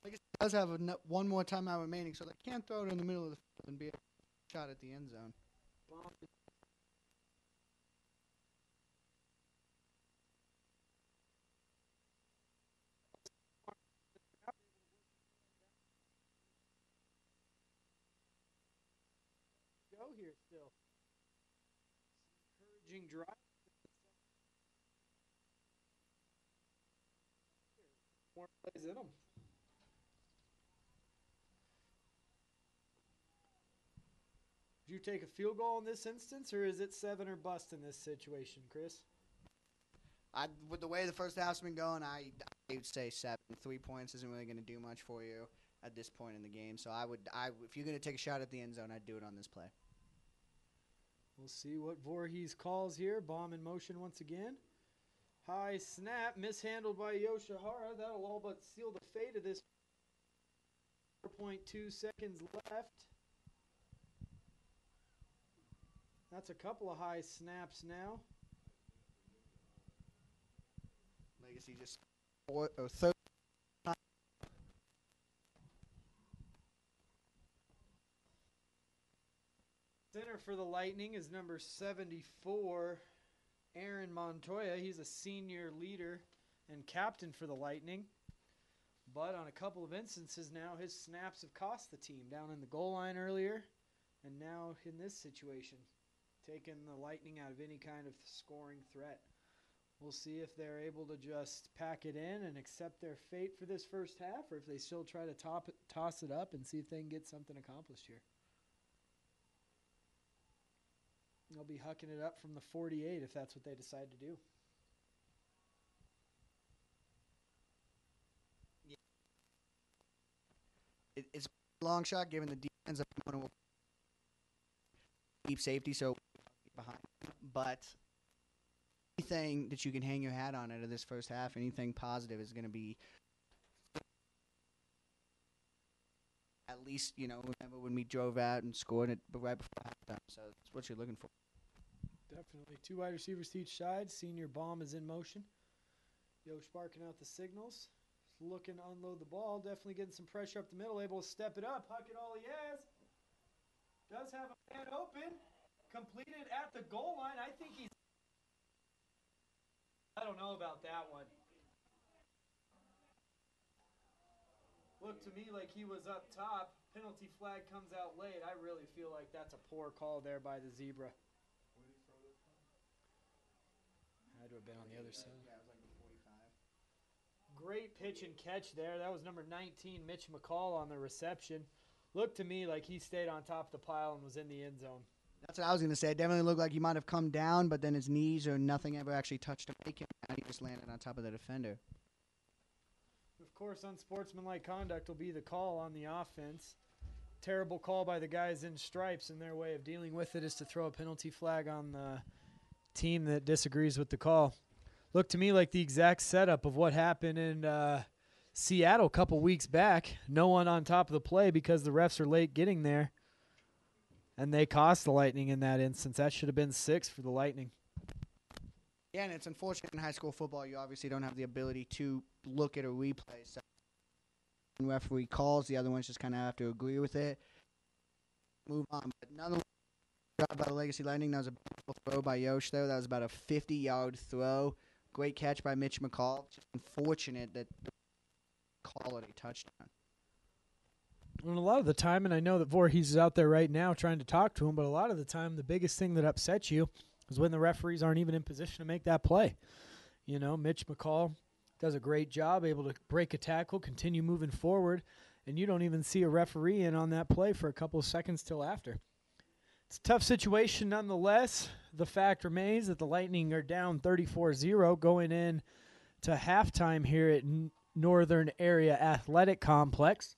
Legacy does have one more timeout remaining, so they can't throw it in the middle of the field and be a shot at the end zone. Go here still. Encouraging drive. More plays in them. Would you take a field goal in this instance, or is it 7 or bust in this situation, Chris? With the way the first half's been going, I would say 7. 3 points isn't really going to do much for you at this point in the game. So if you're going to take a shot at the end zone, I'd do it on this play. We'll see what Voorhees calls here. Bomb in motion once again. High snap, mishandled by Yoshihara. That'll all but seal the fate of this. 4.2 seconds left. That's a couple of high snaps now. Legacy just 3rd. Center for the Lightning is number 74, Aaron Montoya. He's a senior leader and captain for the Lightning. But on a couple of instances now, his snaps have cost the team. Down in the goal line earlier, and now in this situation, taking the Lightning out of any kind of scoring threat. We'll see if they're able to just pack it in and accept their fate for this first half, or if they still try to toss it up and see if they can get something accomplished here. They'll be hucking it up from the 48 if that's what they decide to do. It's a long shot given the defense of Pomona will keep safety, so behind. But anything that you can hang your hat on out of this first half, anything positive is going to be at least, remember when we drove out and scored it right before halftime. So that's what you're looking for. Definitely. 2 wide receivers to each side. Senior bomb is in motion. Yosh barking out the signals. Looking to unload the ball. Definitely getting some pressure up the middle. Able to step it up. Huck it all he has. Does have a man open. Completed at the goal line. I think he's... I don't know about that one. Looked to me like he was up top. Penalty flag comes out late. I really feel like that's a poor call there by the Zebra. Had to have been on the other side. Yeah, it was like the 45. Great pitch and catch there. That was number 19, Mitch McCall, on the reception. Looked to me like he stayed on top of the pile and was in the end zone. That's what I was going to say. It definitely looked like he might have come down, but then his knees or nothing ever actually touched him. And he just landed on top of the defender. Of course, unsportsmanlike conduct will be the call on the offense. Terrible call by the guys in stripes, and their way of dealing with it is to throw a penalty flag on the team that disagrees with the call. Looked to me like the exact setup of what happened in Seattle a couple weeks back. No one on top of the play because the refs are late getting there. And they cost the Lightning in that instance. That should have been 6 for the Lightning. Yeah, and it's unfortunate in high school football you obviously don't have the ability to look at a replay. So when referee calls, the other ones just kind of have to agree with it. Move on. But nonetheless, job by the Legacy Lightning. That was a beautiful throw by Yosh, though. That was about a 50-yard throw. Great catch by Mitch McCall. Just unfortunate that the call it a touchdown. And a lot of the time, and I know that Voorhees is out there right now trying to talk to him, but a lot of the time the biggest thing that upsets you is when the referees aren't even in position to make that play. Mitch McCall does a great job, able to break a tackle, continue moving forward, and you don't even see a referee in on that play for a couple of seconds till after. It's a tough situation nonetheless. The fact remains that the Lightning are down 34-0 going in to halftime here at Northern Area Athletic Complex.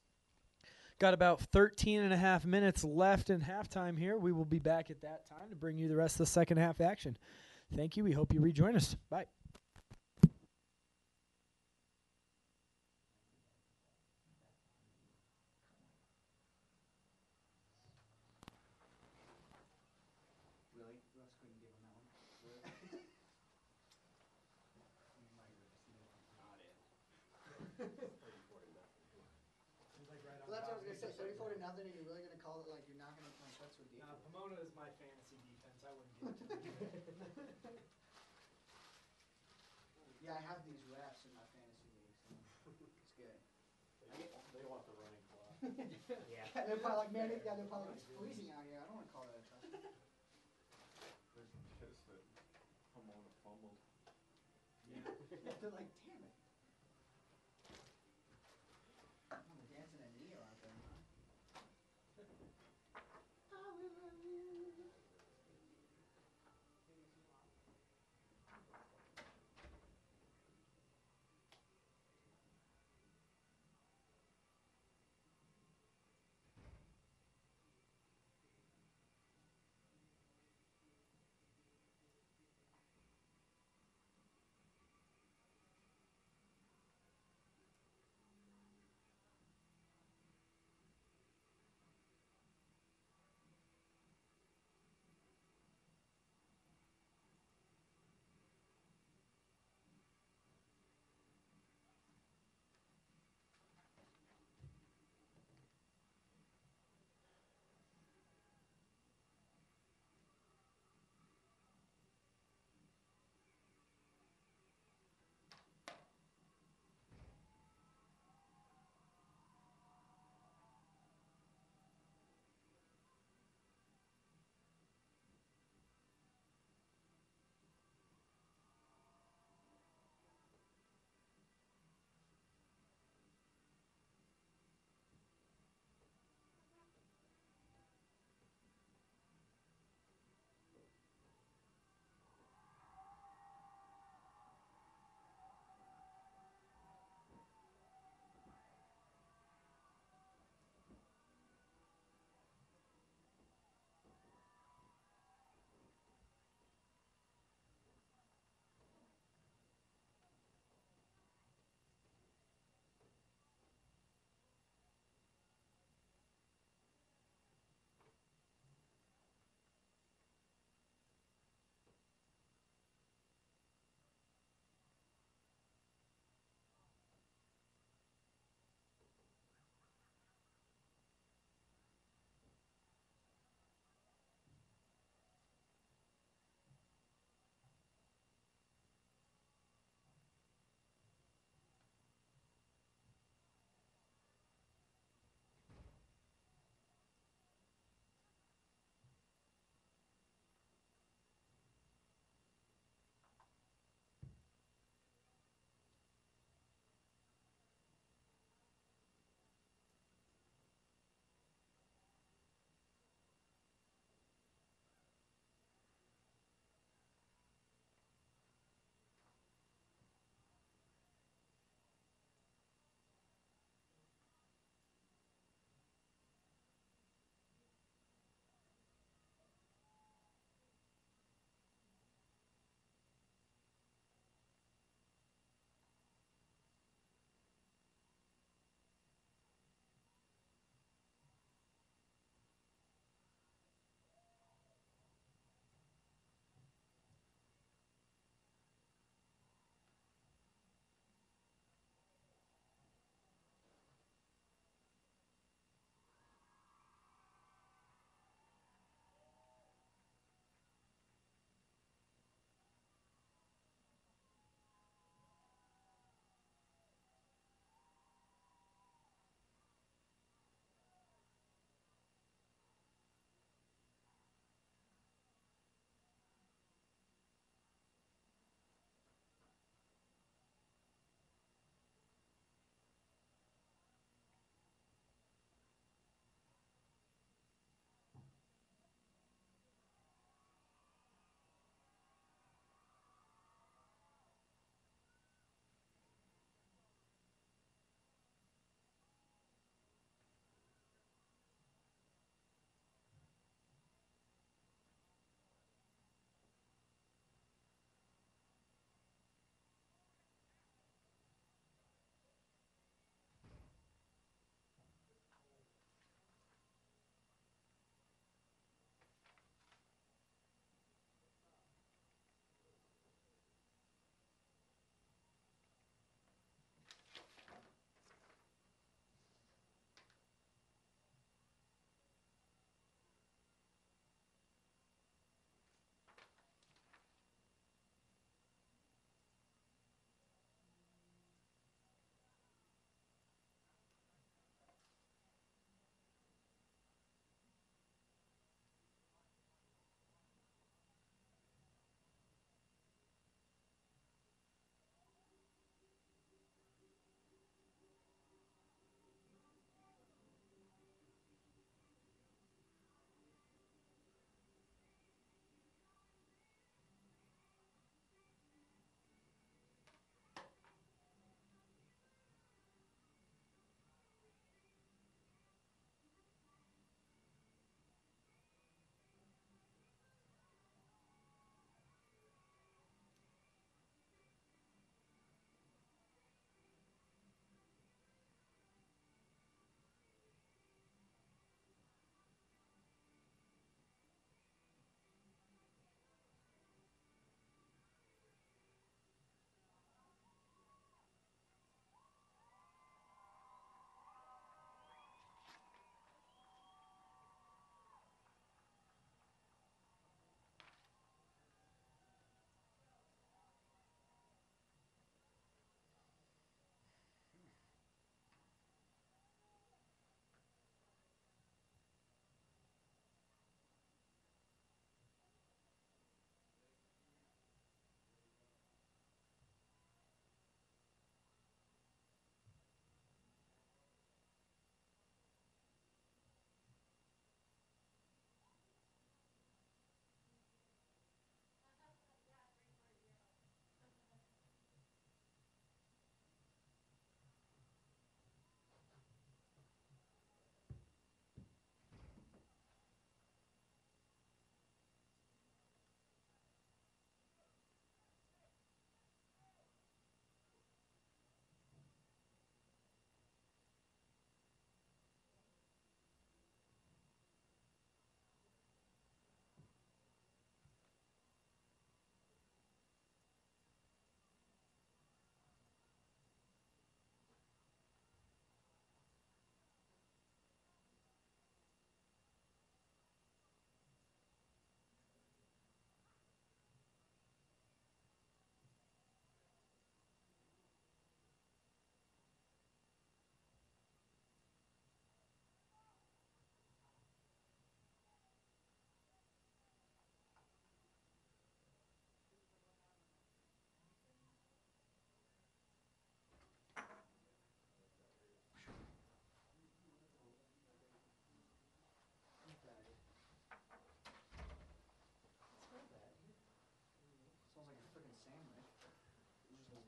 Got about 13 and a half minutes left in halftime here. We will be back at that time to bring you the rest of the second half action. Thank you. We hope you rejoin us. Bye. Really? Russ couldn't give him that one. Well, that's what I was going to say. 34 to nothing, and you're really going to call it like you're not going to like that's ridiculous. Pomona is my fantasy defense. I wouldn't give it to them. Yeah, I have these refs in my fantasy league, so it's good. They want the running clock. Yeah. They're probably like, man, they're probably like, it's freezing out here. I don't want to call that a touchdown. They're pissed that Pomona fumbled. Yeah. They're like, damn it. I'm dancing a Neo out there, huh?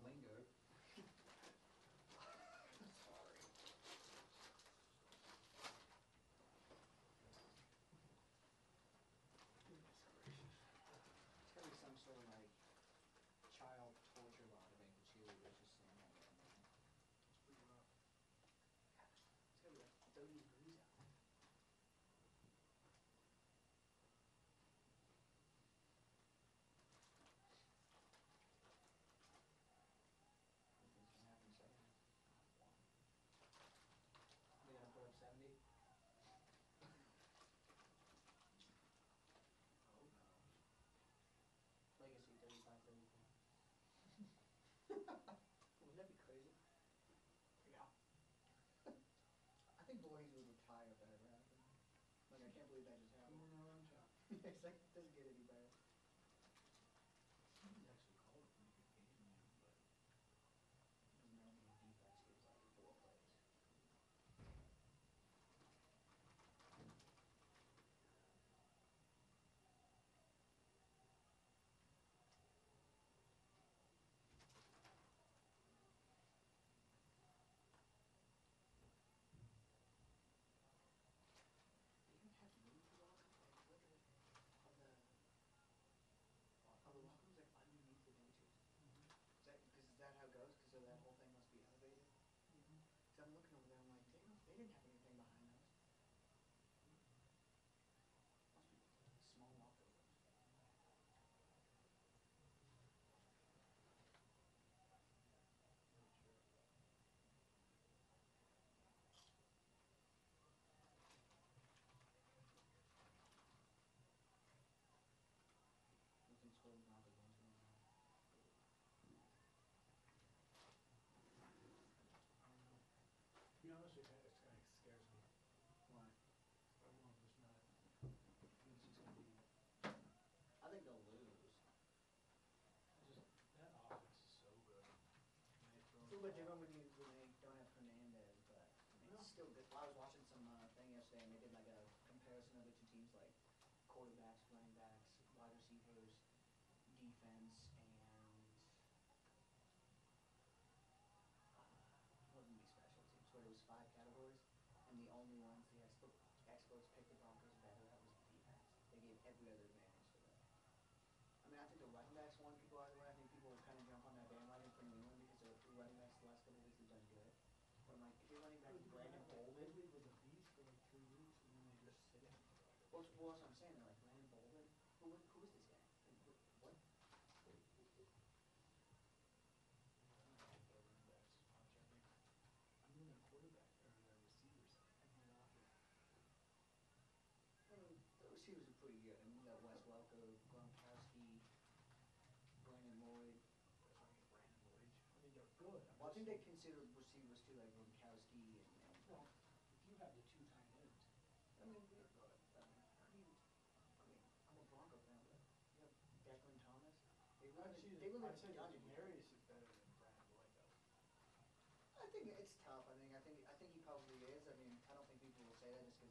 linger. It's gotta be some sort of like child torture law to make the cheerleaders just stand there. It's pretty rough. It's gotta be like 30 degrees out. Anything's gonna happen second half. They gonna put up 70? Oh no. Legacy 35-34. Wouldn't that be crazy? Yeah. I think boys would retire if that ever happened. Like, I can't believe that just happened. We're not on top. It's like, it doesn't get any better. Somebody's actually called a pretty good game, man, but Doesn't know any defense gives like 4 plays. They even have room for welcome? Like, look at on the welcomes, like underneath the benches. Is that how it goes? Because that whole thing must be elevated? Because I'm looking over there, I'm like, they didn't have anything behind those. Must be small walkovers. Nothing scored in Broncos games right now. I don't know. To be honest with you, it kind of scares me. Why? I don't know, there's not, it's just gonna be, I think they'll lose. that offense is so good. And they throw It's a little bit different when they don't have Hernandez, but I mean, No. it's still good. I was watching some thing yesterday, and they did like a comparison of the two teams, like quarterbacks, running backs, wide receivers, defense, and what would be special teams, where it was 5 categories, and the only ones the experts picked the Broncos better at was the defense. They gave every other advantage to them. I mean, I think the running backs won people out of the way. I think people will kind of jump on that bandwagon for New England because the running backs the last couple of weeks have done good. But I'm like, if you're running back Brandon Bolden, Ridley was a beast for like 3 weeks, and then they just sit him. well, that's what I'm saying. They're like, Brandon Bolden? Who is this guy? What? I'm in their quarterback, or their receivers, and they're not good. I mean, the receivers are pretty good. I mean, you got Wes Welker, Gronkowski, Brandon Lloyd. Brandon Lloyd. I mean, they're good. Well, I think they consider receivers too, like Gronkowski and Well, if you have the 2 tight ends, I mean, they're good. I'm a Bronco fan, but you have Declan Thomas. They I'd say really that done it. Darius is better than Brandon Lloyd, though. I think it's tough. I think he probably is. I mean, I don't think people will say that just